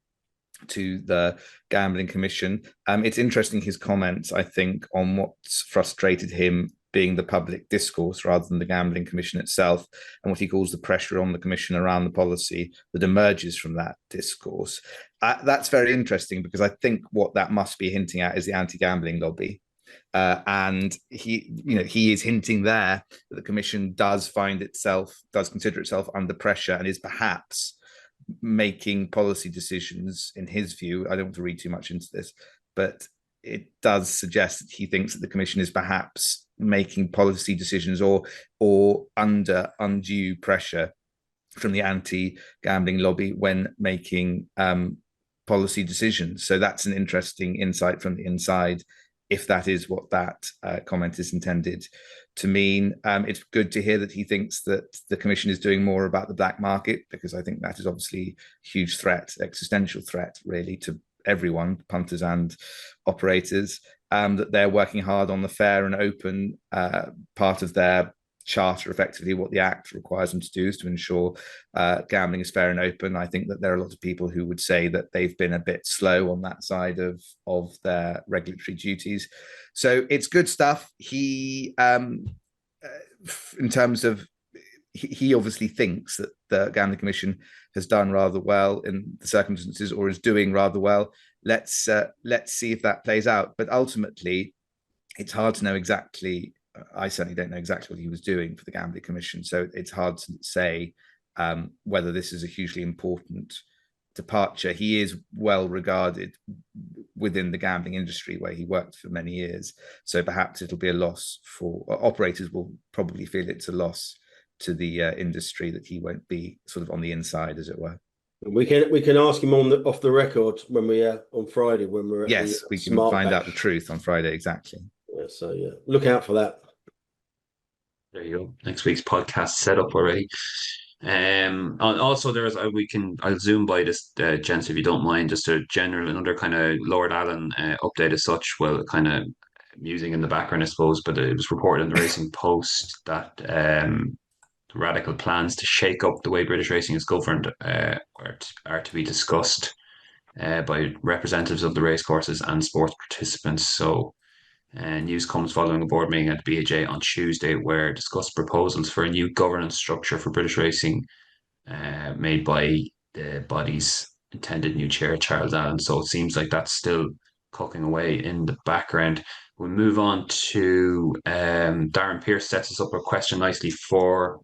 to the Gambling Commission. It's interesting his comments, I think, on what's frustrated him being the public discourse rather than the Gambling Commission itself, and what he calls the pressure on the Commission around the policy that emerges from that discourse. That's very interesting because I think what that must be hinting at is the anti-gambling lobby. And he is hinting there that the Commission does consider itself under pressure and is perhaps making policy decisions, in his view. I don't want to read too much into this, but it does suggest that he thinks that the Commission is perhaps making policy decisions or under undue pressure from the anti-gambling lobby when making policy decisions. So that's an interesting insight from the inside, if that is what that comment is intended to mean. It's good to hear that he thinks that the Commission is doing more about the black market, because I think that is obviously a huge threat, existential threat, really, to everyone, punters and operators, that they're working hard on the fair and open part of their charter. Effectively, what the Act requires them to do is to ensure gambling is fair and open. I think that there are a lot of people who would say that they've been a bit slow on that side of their regulatory duties. So it's good stuff. He, in terms of, he obviously thinks that the Gambling Commission has done rather well in the circumstances, or is doing rather well. Let's see if that plays out. But ultimately, it's hard to know exactly. I certainly don't know exactly what he was doing for the Gambling Commission, so it's hard to say whether this is a hugely important departure. He is well regarded within the gambling industry, where he worked for many years, so perhaps it'll be a loss for operators. Will probably feel it's a loss to the industry that he won't be sort of on the inside, as it were. We can ask him off the record when we on Friday when we're at we can find out the truth on Friday, exactly. Yeah, so look out for that. There you go. Next week's podcast set up already. And also I'll zoom by this, gents, if you don't mind, just a general, another kind of Lord Allen update as such. Well, kind of musing in the background, I suppose, but it was reported in the Racing Post that radical plans to shake up the way British racing is governed are to be discussed by representatives of the racecourses and sports participants. So news comes following a board meeting at BAJ on Tuesday, where discussed proposals for a new governance structure for British racing made by the body's intended new chair, Charles Allen. So it seems like that's still cooking away in the background. We'll move on to Darren Pearce sets us up a question nicely for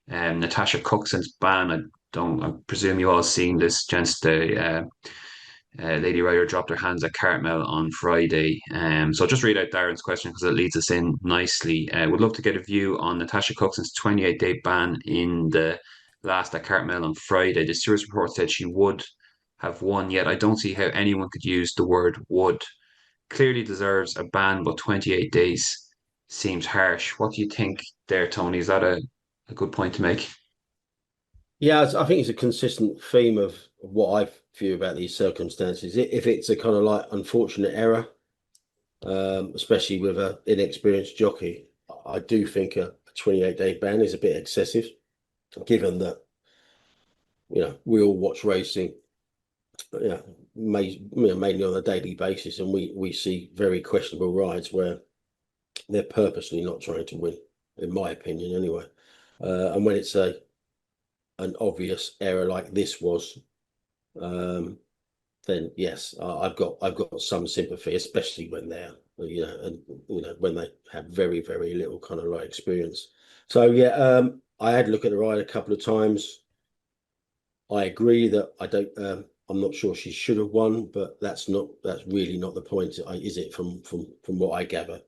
Natasha Cookson's ban. I presume you all seen this, gents. The Lady Ryder dropped her hands at Cartmel on Friday. So I'll just read out Darren's question because it leads us in nicely. Would love to get a view on Natasha Cookson's 28-day ban in the last at Cartmel on Friday. The Stewards report said she would have won, yet I don't see how anyone could use the word would. Clearly deserves a ban, but 28 days seems harsh. What do you think there, Tony? Is that a good point to make? Yeah, I think it's a consistent theme of what I view about these circumstances. If it's a kind of like unfortunate error, especially with an inexperienced jockey, I do think a 28-day ban is a bit excessive, given that we all watch racing, mainly on a daily basis, and we see very questionable rides where they're purposely not trying to win, in my opinion, anyway. And when it's an obvious error like this was, then yes, I've got some sympathy, especially when they're when they have very, very little kind of like experience. So I had a look at the ride a couple of times. I agree that I'm not sure she should have won, but that's really not the point, is it? From what I gather,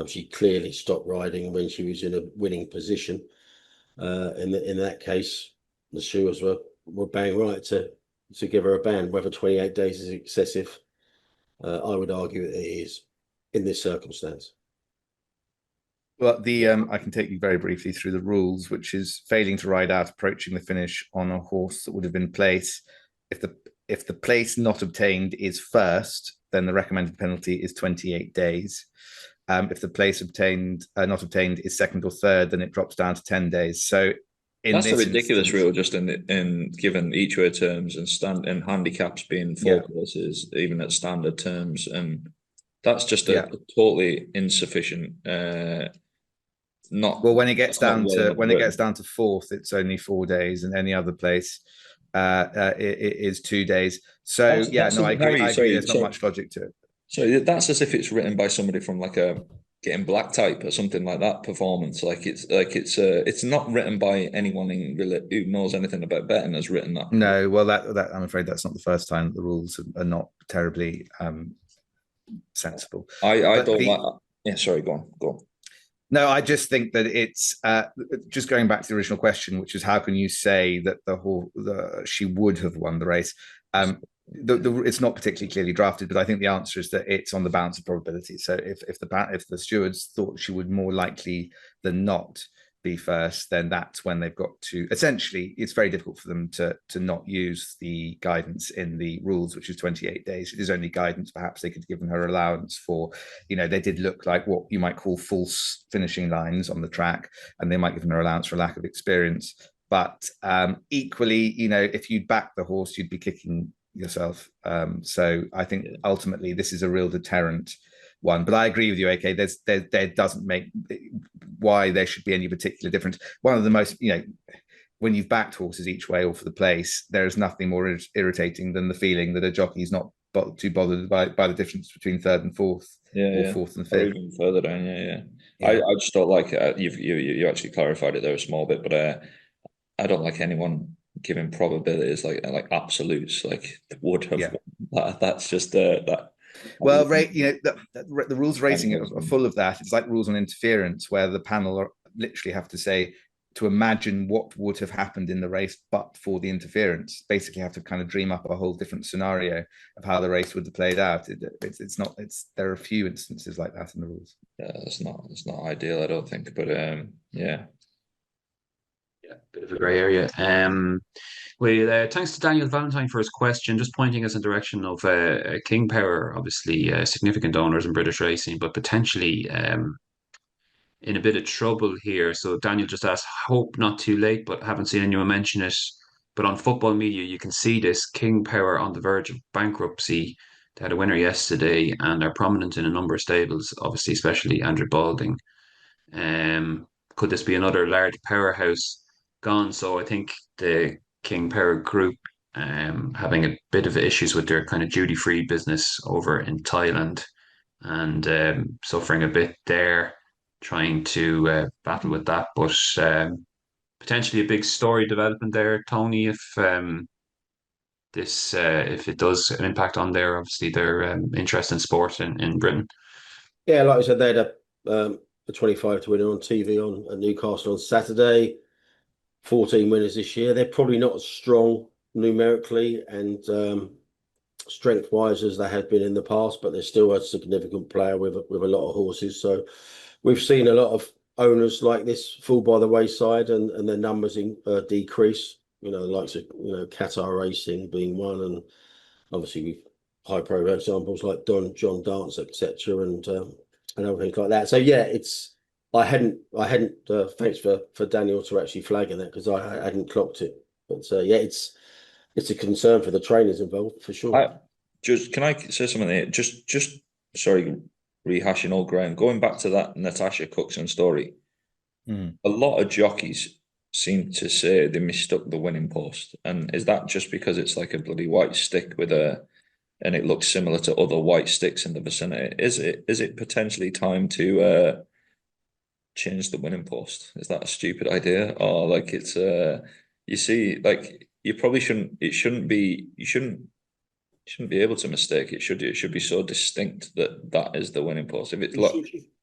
she clearly stopped riding when she was in a winning position. In that case, the Stewards were bang right to give her a ban. Whether 28 days is excessive, I would argue that it is in this circumstance. Well, I can take you very briefly through the rules, which is failing to ride out approaching the finish on a horse that would have been place. If the place not obtained is first, then the recommended penalty is 28 days. If the place not obtained is second or third, then it drops down to 10 days. So that's a ridiculous rule, just in given each way terms and handicaps being four places, even at standard terms, and that's just a totally insufficient. Not well, when it gets down to fourth, it's only 4 days, and any other place it is 2 days. So I agree. There's not much logic to it. So that's as if it's written by somebody from like a Getting Black type or something like that performance. It's not written by anyone who knows anything about betting has written that. No, well, that I'm afraid that's not the first time that the rules are not terribly sensible. I don't like. Yeah, sorry, go on. No, I just think that it's just going back to the original question, which is how can you say that she would have won the race? It's not particularly clearly drafted, but I think the answer is that it's on the balance of probability. So if the stewards thought she would more likely than not be first, then that's when they've got to. Essentially, it's very difficult for them to not use the guidance in the rules, which is 28 days. It is only guidance. Perhaps they could have given her allowance for, they did look like what you might call false finishing lines on the track, and they might give her allowance for lack of experience. But equally, if you'd back the horse, you'd be kicking yourself. So I think ultimately this is a real deterrent one. But I agree with you, AK. There doesn't make why there should be any particular difference. One of the most, when you've backed horses each way or for the place, there is nothing more irritating than the feeling that a jockey's not too bothered by the difference between third and fourth, or fourth and fifth. Or even further down, yeah. I just don't like you actually clarified it there a small bit, but I don't like anyone giving probabilities like absolutes, like would have. That's just that. Well, the rules racing are full of that. It's like rules on interference, where the panel literally have to say to imagine what would have happened in the race but for the interference. Basically, have to kind of dream up a whole different scenario of how the race would have played out. There are a few instances like that in the rules. Yeah, it's not ideal, I don't think, but yeah, bit of a grey area. Thanks to Daniel Valentine for his question, just pointing us in the direction of King Power, obviously significant owners in British racing, but potentially in a bit of trouble here. So Daniel just asked, hope not too late, but haven't seen anyone mention it. But on football media, you can see this King Power on the verge of bankruptcy. They had a winner yesterday and are prominent in a number of stables, obviously, especially Andrew Balding. Could this be another large powerhouse gone? So I think the King Power Group having a bit of issues with their kind of duty-free business over in Thailand and suffering a bit there, trying to battle with that. But potentially a big story development there, Tony, if it does an impact on their interest in sport in Britain. Yeah, like I said, they had a 25 to win on TV on Newcastle on Saturday. 14 winners this year. They're probably not as strong numerically and strength-wise as they have been in the past, but they're still a significant player with a lot of horses. So we've seen a lot of owners like this fall by the wayside and their numbers decrease. The likes of Qatar Racing being one, and obviously we've high profile examples like John Dance, etc., and everything like that. So yeah, I hadn't. Thanks for Daniel to actually flagging that, because I hadn't clocked it. But it's a concern for the trainers involved for sure. Can I say something there? Just sorry, rehashing old ground. Going back to that Natasha Cookson story, a lot of jockeys seem to say they mistook the winning post, and is that just because it's like a bloody white stick and it looks similar to other white sticks in the vicinity? Is it potentially time to change the winning post? Is that a stupid idea, or like it's you see, like you probably shouldn't be able to mistake it, should you? It should be so distinct that is the winning post. If it's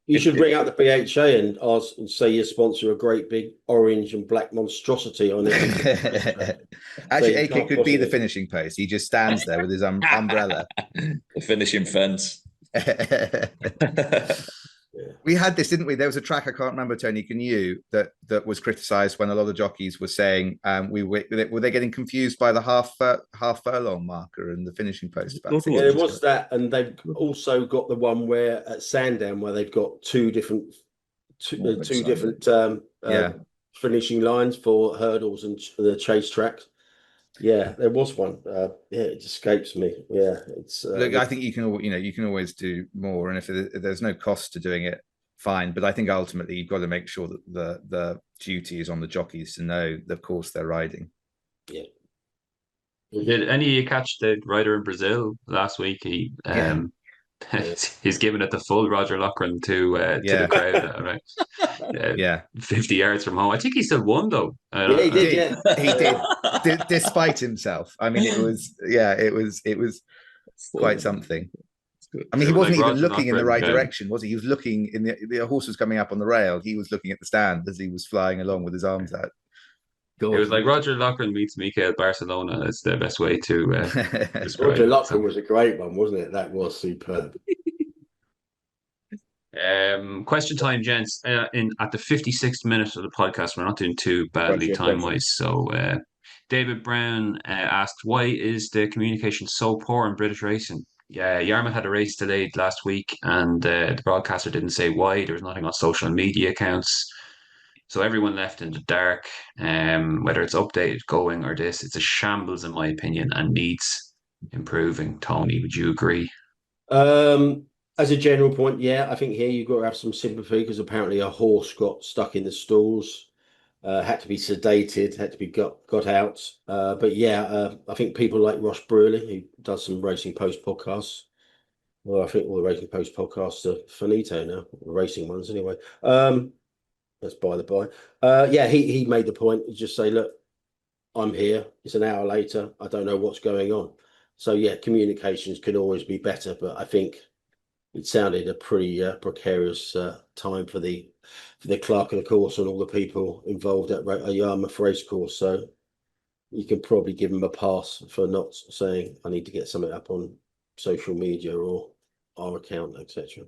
you should ring out the BHA and ask and say you sponsor a great big orange and black monstrosity on it. Actually, AK could be the finishing post. He just stands there with his umbrella. The finishing fence. We had this, didn't we? There was a track, I can't remember, Tony, can you, that was criticised when a lot of jockeys were saying were they getting confused by the half furlong marker and the finishing post? Yeah, there was that, and they've also got the one where at Sandown where they've got two different finishing lines for hurdles and the chase tracks. Yeah, there was one. Yeah, it escapes me. Yeah, it's. Look, I think you can always do more, and if there's no cost to doing it, fine. But I think ultimately you've got to make sure that the duty is on the jockeys to know the course they're riding. Yeah. Did any of you catch the rider in Brazil last week? He's giving it the full Roger Loughrane to the crowd, right? 50 yards from home. I think he still won though. He did. He did, despite himself. I mean, it was quite something. I mean, he wasn't even looking in the right direction, was he? He was looking in the horse was coming up on the rail. He was looking at the stand as he was flying along with his arms out. It was like Roger Loughrane meets Mikel Barcelona. It's the best way to describe Roger Loughrane was a great one, wasn't it? That was superb. Question time, gents. At the 56th minute of the podcast, we're not doing too badly time-wise. So David Brown asked, why is the communication so poor in British racing? Yeah, Yarmouth had a race delayed last week, and the broadcaster didn't say why. There was nothing on social media accounts. So everyone left in the dark, whether it's updated going or this, it's a shambles in my opinion and needs improving. Tony, would you agree? As a general point, yeah, I think here you've got to have some sympathy because apparently a horse got stuck in the stalls, had to be sedated, had to be got out. But yeah, I think people like Ross Brewley, who does some Racing Post podcasts. Well, I think all the Racing Post podcasts are finito now, racing ones anyway. That's by the by. Yeah, he made the point. Just say, look, I'm here. It's an hour later. I don't know what's going on. So yeah, communications can always be better, but I think it sounded a pretty precarious time for the clerk of the course and all the people involved at a Yarmouth race course. So you can probably give them a pass for not saying I need to get something up on social media or our account, etc.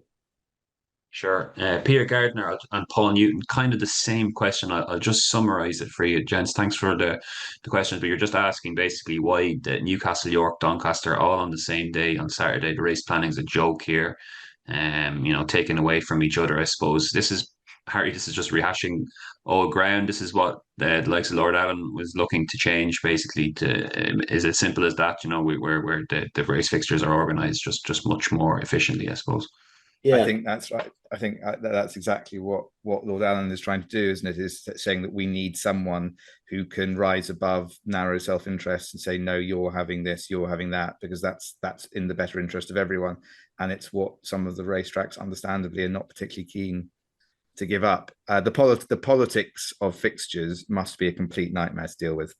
Sure. Peter Gardner and Paul Newton, kind of the same question. I'll just summarize it for you, gents. Thanks for the questions, but you're just asking basically why the Newcastle, York, Doncaster all on the same day on Saturday. The race planning is a joke here, taken away from each other, I suppose. This is just rehashing old ground. This is what the likes of Lord Allen was looking to change, basically. Is it simple as that? Where the race fixtures are organised just much more efficiently, I suppose. Yeah, I think that's right. I think that's exactly what Lord Allen is trying to do, isn't it? Is saying that we need someone who can rise above narrow self-interest and say, no, you're having this, you're having that, because that's in the better interest of everyone. And it's what some of the racetracks, understandably, are not particularly keen to give up. The politics of fixtures must be a complete nightmare to deal with.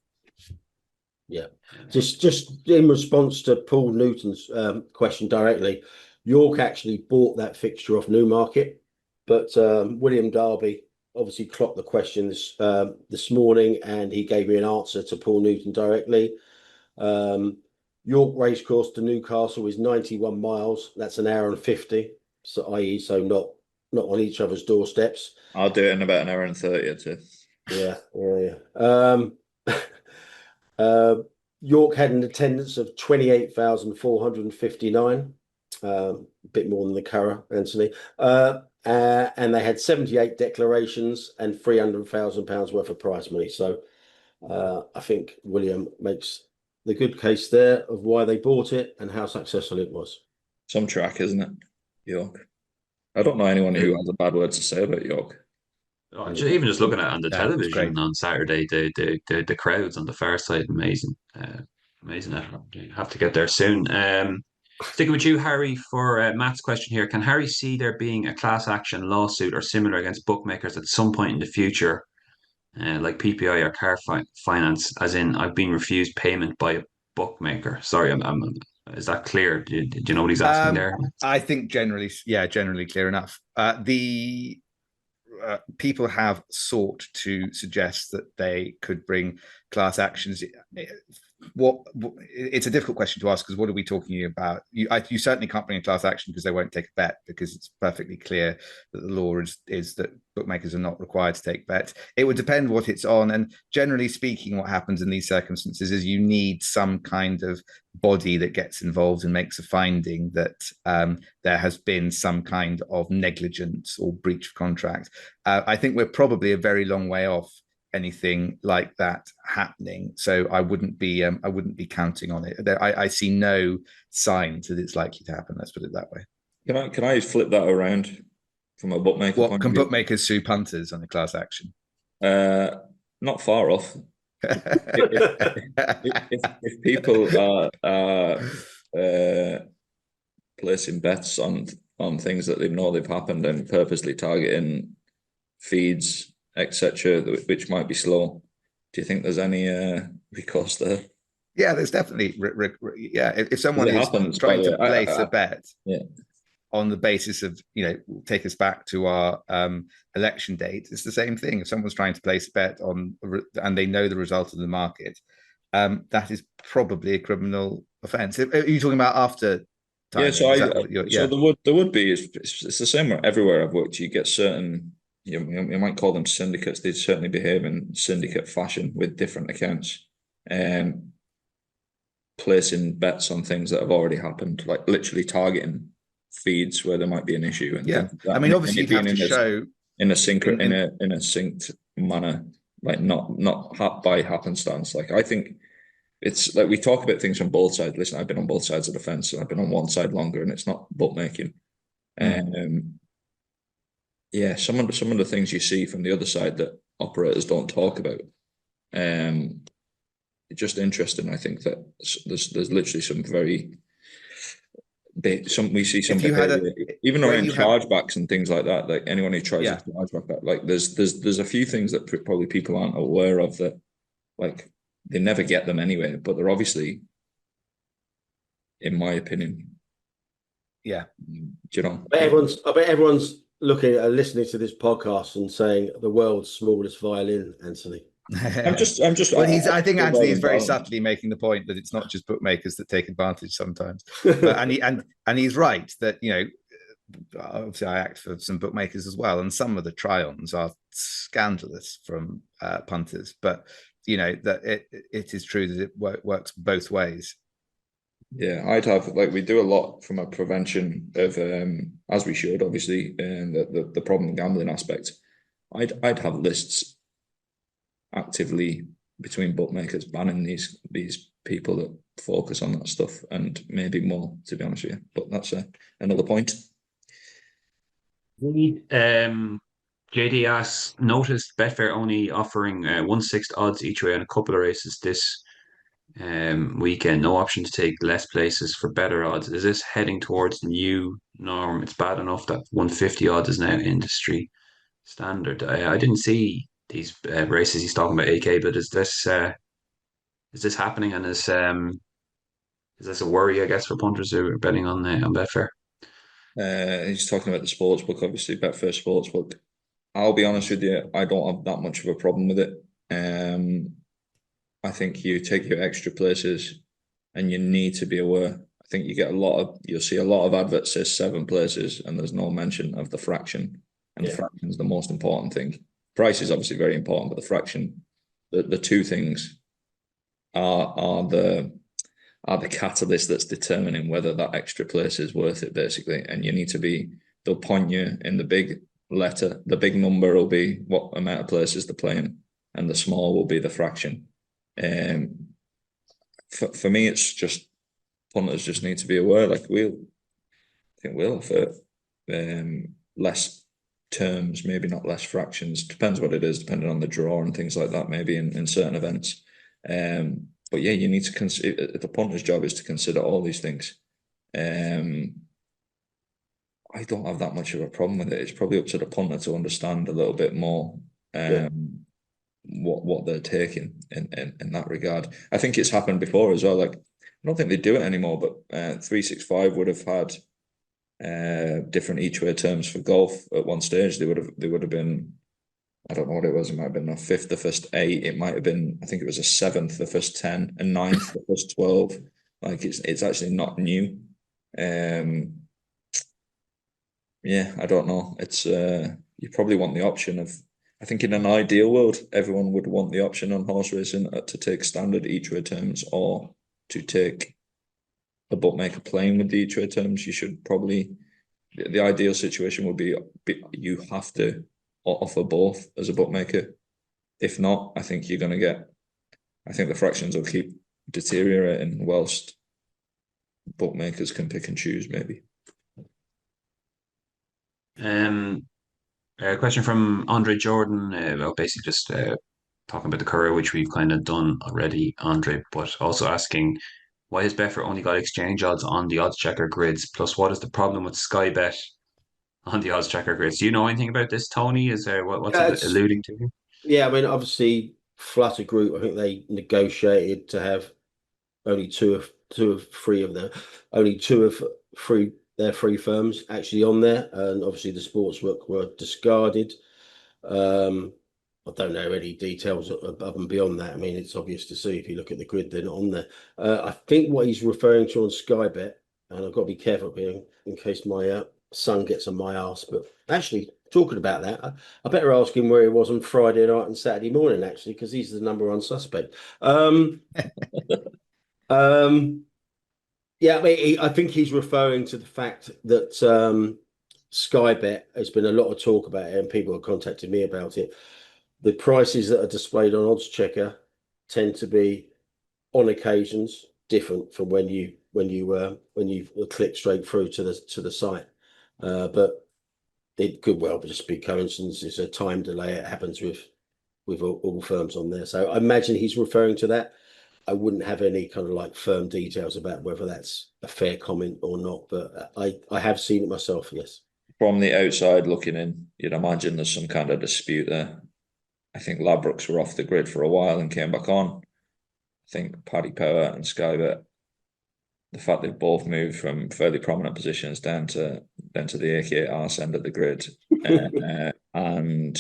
Yeah, just in response to Paul Newton's question directly. York actually bought that fixture off Newmarket, but William Darby obviously clocked the question this morning, and he gave me an answer to Paul Newton directly. York Racecourse to Newcastle is 91 miles. That's an hour and 50, so i.e., so not on each other's doorsteps. I'll do it in about an hour and 30 or two. Yeah. York had an attendance of 28,459. A bit more than the Curragh, Anthony, and they had 78 declarations and £300,000 worth of prize money. So I think William makes the good case there of why they bought it and how successful it was. Some track, isn't it, York? I don't know anyone who has a bad word to say about York. Even just looking at on the television on Saturday, the crowds on the far side, amazing. You have to get there soon. Sticking with you, Harry, for Matt's question here. Can Harry see there being a class action lawsuit or similar against bookmakers at some point in the future, like PPI or car finance, as in I've been refused payment by a bookmaker? Sorry, is that clear? Do you know what he's asking there? I think generally clear enough. People have sought to suggest that they could bring class actions. What it's a difficult question to ask, because what are we talking about? You certainly can't bring a class action because they won't take a bet, because it's perfectly clear that the law is that bookmakers are not required to take bets. It would depend what it's on, and generally speaking, what happens in these circumstances is you need some kind of body that gets involved and makes a finding that there has been some kind of negligence or breach of contract. I think we're probably a very long way off anything like that happening, so I wouldn't be counting on it. I see no signs that it's likely to happen. Let's put it that way. Can I flip that around from a bookmaker point Can of view? bookmakers sue punters on a class action? Not far off. If people are placing bets on things that they know they've happened and purposely targeting feeds, etc., which might be slow, do you think there's any recourse there? Yeah, there's definitely. If someone is trying to place a bet, on the basis of, take us back to our election date, it's the same thing. If someone's trying to place a bet on, and they know the result of the market, that is probably a criminal offence. Are you talking about after time? Yeah, so there would be. It's the same everywhere I've worked. You get certain, you might call them syndicates. They certainly behave in syndicate fashion with different accounts, placing bets on things that have already happened, like literally targeting feeds where there might be an issue. And I mean, obviously, you have to show in a synced manner, like not by happenstance. Like, I think it's like we talk about things from both sides. Listen, I've been on both sides of the fence, and I've been on one side longer, and it's not bookmaking. Yeah, some of the things you see from the other side that operators don't talk about. It's just interesting. I think that there's literally some very we see some behavior, even around chargebacks and things like that. Like, anyone who tries to chargeback that, like there's a few things that probably people aren't aware of, that like they never get them anyway, but they're obviously, in my opinion, I bet everyone's listening to this podcast and saying the world's smallest violin, Anthony. I'm just. Well, I think Anthony is very subtly making the point that it's not just bookmakers that take advantage sometimes, and he's right that, obviously I act for some bookmakers as well, and some of the try-ons are scandalous from punters, but that it is true that it works both ways. Yeah, I'd have, like, we do a lot from a prevention of, as we should, obviously, and the problem gambling aspect. I'd have lists actively between bookmakers banning these people that focus on that stuff, and maybe more, to be honest with you. But that's another point. JD asks, noticed Betfair only offering 1/6 odds each way on a couple of races this weekend. No option to take less places for better odds. Is this heading towards the new norm? It's bad enough that 150 odds is now industry standard. I didn't see these races he's talking about, AK, but is this happening, and is this a worry, I guess, for punters who are betting on Betfair? He's talking about the sportsbook, obviously, Betfair sportsbook. I'll be honest with you, I don't have that much of a problem with it. I think you take your extra places, and you need to be aware. I think you'll see a lot of adverts say 7 places, and there's no mention of the fraction. And the fraction is the most important thing. Price is obviously very important, but the fraction, the two things are the catalyst that's determining whether that extra place is worth it, basically. And you need to they'll point you in the big letter. The big number will be what amount of places they're playing, and the small will be the fraction. For me, it's just punters just need to be aware. Like, we'll for less terms, maybe not less fractions. Depends what it is, depending on the draw and things like that. Maybe in certain events. But yeah, you need to consider. The punter's job is to consider all these things. I don't have that much of a problem with it. It's probably up to the punter to understand a little bit more what they're taking in that regard. I think it's happened before as well. Like, I don't think they do it anymore, but 365 would have had different each way terms for golf at one stage. They would have been I don't know what it was. It might have been a fifth, the first 8. It might have been, I think it was a seventh, the first 10, a ninth, the first 12. Like it's actually not new. Yeah, I don't know. It's you probably want the option of. I think in an ideal world, everyone would want the option on horse racing to take standard each-way terms or to take a bookmaker playing with the each-way terms. You should probably. The ideal situation would be you have to offer both as a bookmaker. If not, I think you're going to get. I think the fractions will keep deteriorating whilst bookmakers can pick and choose, maybe. A question from Andre Jordan about basically just talking about the Curragh, which we've kind of done already, Andre, but also asking why has Betfair only got exchange odds on the odds checker grids? Plus, what is the problem with Sky Bet on the odds checker grids? Do you know anything about this, Tony? Is there what's it alluding to? Yeah, I mean, obviously, Flutter Group, I think they negotiated to have only two of three of them, only two of their three firms actually on there, and obviously the sportsbook were discarded. I don't know any details above and beyond that. I mean, it's obvious to see if you look at the grid, they're not on there. I think what he's referring to on Sky Bet, and I've got to be careful here in case my son gets on my ass, but actually, talking about that, I better ask him where he was on Friday night and Saturday morning, actually, because he's the number one suspect. Yeah, I mean, I think he's referring to the fact that Sky Bet, there's been a lot of talk about it, and people have contacted me about it. The prices that are displayed on Odds Checker tend to be, on occasions, different from when you click straight through to the site. But it could well just be coincidence. It's a time delay. It happens with all firms on there. So I imagine he's referring to that. I wouldn't have any kind of like firm details about whether that's a fair comment or not, but I have seen it myself. Yes. From the outside looking in, you'd imagine there's some kind of dispute there. I think Ladbrokes were off the grid for a while and came back on. I think Paddy Power and Sky Bet, the fact they've both moved from fairly prominent positions down to the AK arse end of the grid, and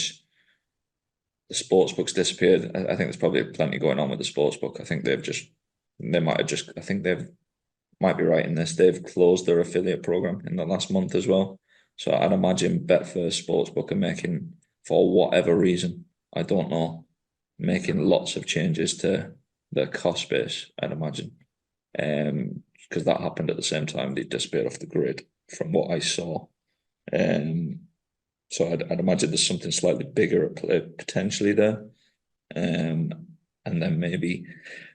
the sportsbook's disappeared. I think there's probably plenty going on with the sportsbook. I think I think they've might be right in this. They've closed their affiliate program in the last month as well. So I'd imagine Betfair Sportsbook are making, for whatever reason, I don't know, making lots of changes to their cost base, I'd imagine. Because that happened at the same time they disappeared off the grid, from what I saw. So I'd imagine there's something slightly bigger at play potentially there. And then maybe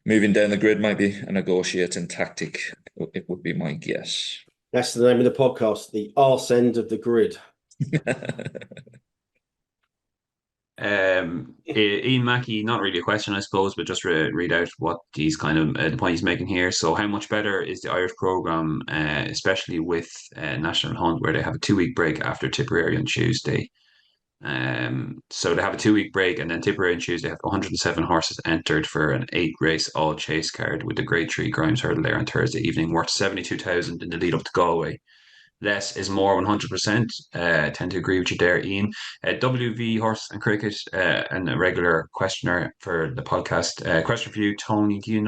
moving down the grid might be a negotiating tactic. It would be my guess. That's the name of the podcast, the arse end of the grid. Ian Mackey, not really a question, I suppose, but just read out what he's kind of the point he's making here. So, how much better is the Irish program, especially with National Hunt, where they have a 2 week break after Tipperary on Tuesday? So they have a 2 week break, and then Tipperary on Tuesday have 107 horses entered for an 8 race all chase card with the Grade 3 Grimes Hurdle there on Thursday evening, worth 72,000 in the lead up to Galway. Less is more, 100%. Tend to agree with you there, Ian. WV Horse and Cricket, and a regular questioner for the podcast. Question for you, Tony. Do you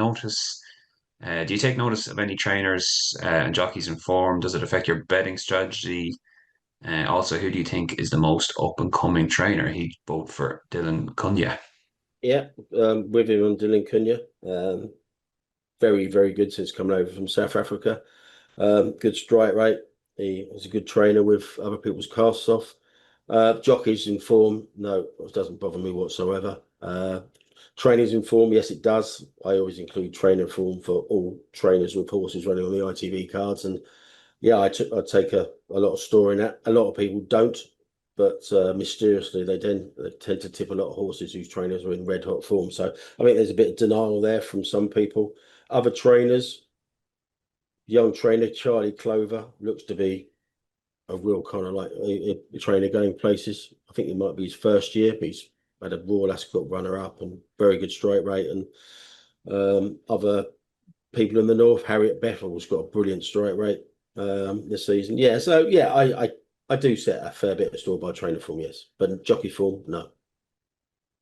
take notice of any trainers and jockeys in form? Does it affect your betting strategy? Also, who do you think is the most up and coming trainer? He'd vote for Dylan Cunha. Yeah, with him on Dylan Cunha. Very, very good since coming over from South Africa. Good strike rate. He was a good trainer with other people's casts off. Jockeys in form, no, it doesn't bother me whatsoever. Trainers in form, yes, it does. I always include trainer form for all trainers with horses running on the ITV cards. And yeah, I take a lot of store in that. A lot of people don't, but mysteriously they tend to tip a lot of horses whose trainers are in red hot form. So I think there's a bit of denial there from some people. Other trainers, young trainer Charlie Clover looks to be a real kind of like a trainer going places. I think it might be his first year, but he's had a Royal Ascot runner up and very good strike rate. And other people in the north, Harriet Bethel's got a brilliant strike rate this season. Yeah, so yeah, I do set a fair bit of store by trainer form, yes, but jockey form, no.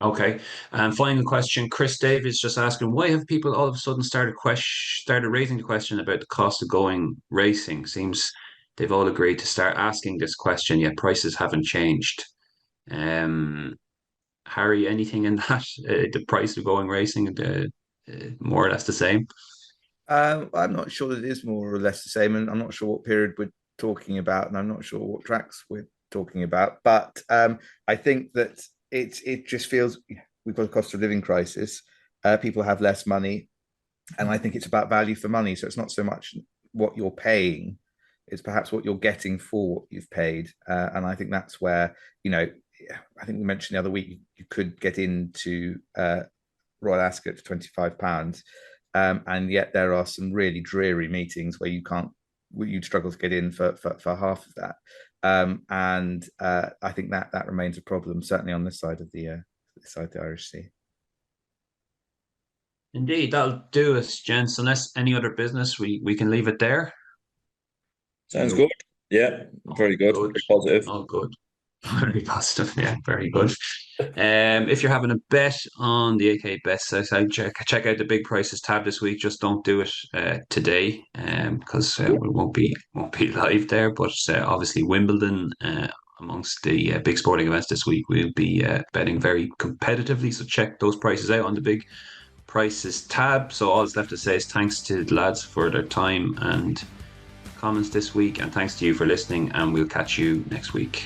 Okay. And final question, Chris Davis just asking, why have people all of a sudden started raising the question about the cost of going racing? Seems they've all agreed to start asking this question, yet prices haven't changed. Um, Harry, anything in that? The price of going racing, more or less the same? I'm not sure that it is more or less the same, and I'm not sure what period we're talking about, and I'm not sure what tracks we're talking about. But I think that it just feels we've got a cost of living crisis. People have less money, and I think it's about value for money. So it's not so much what you're paying; it's perhaps what you're getting for what you've paid. And I think that's where I think we mentioned the other week you could get into Royal Ascot for £25. And yet there are some really dreary meetings where you'd struggle to get in for half of that. And I think that remains a problem, certainly on this side of the Irish Sea. Indeed, that'll do us, gents. Unless any other business, we can leave it there. Sounds good. Yeah, very good. Good. Very positive. Oh, good. Very positive. Yeah, very good. If you're having a bet on the AK Bet site, check out the big prices tab this week. Just don't do it today, because we won't be live there. But obviously Wimbledon, amongst the big sporting events this week, we'll be betting very competitively. So check those prices out on the big prices tab. So all that's left to say is thanks to the lads for their time and comments this week, and thanks to you for listening. And we'll catch you next week.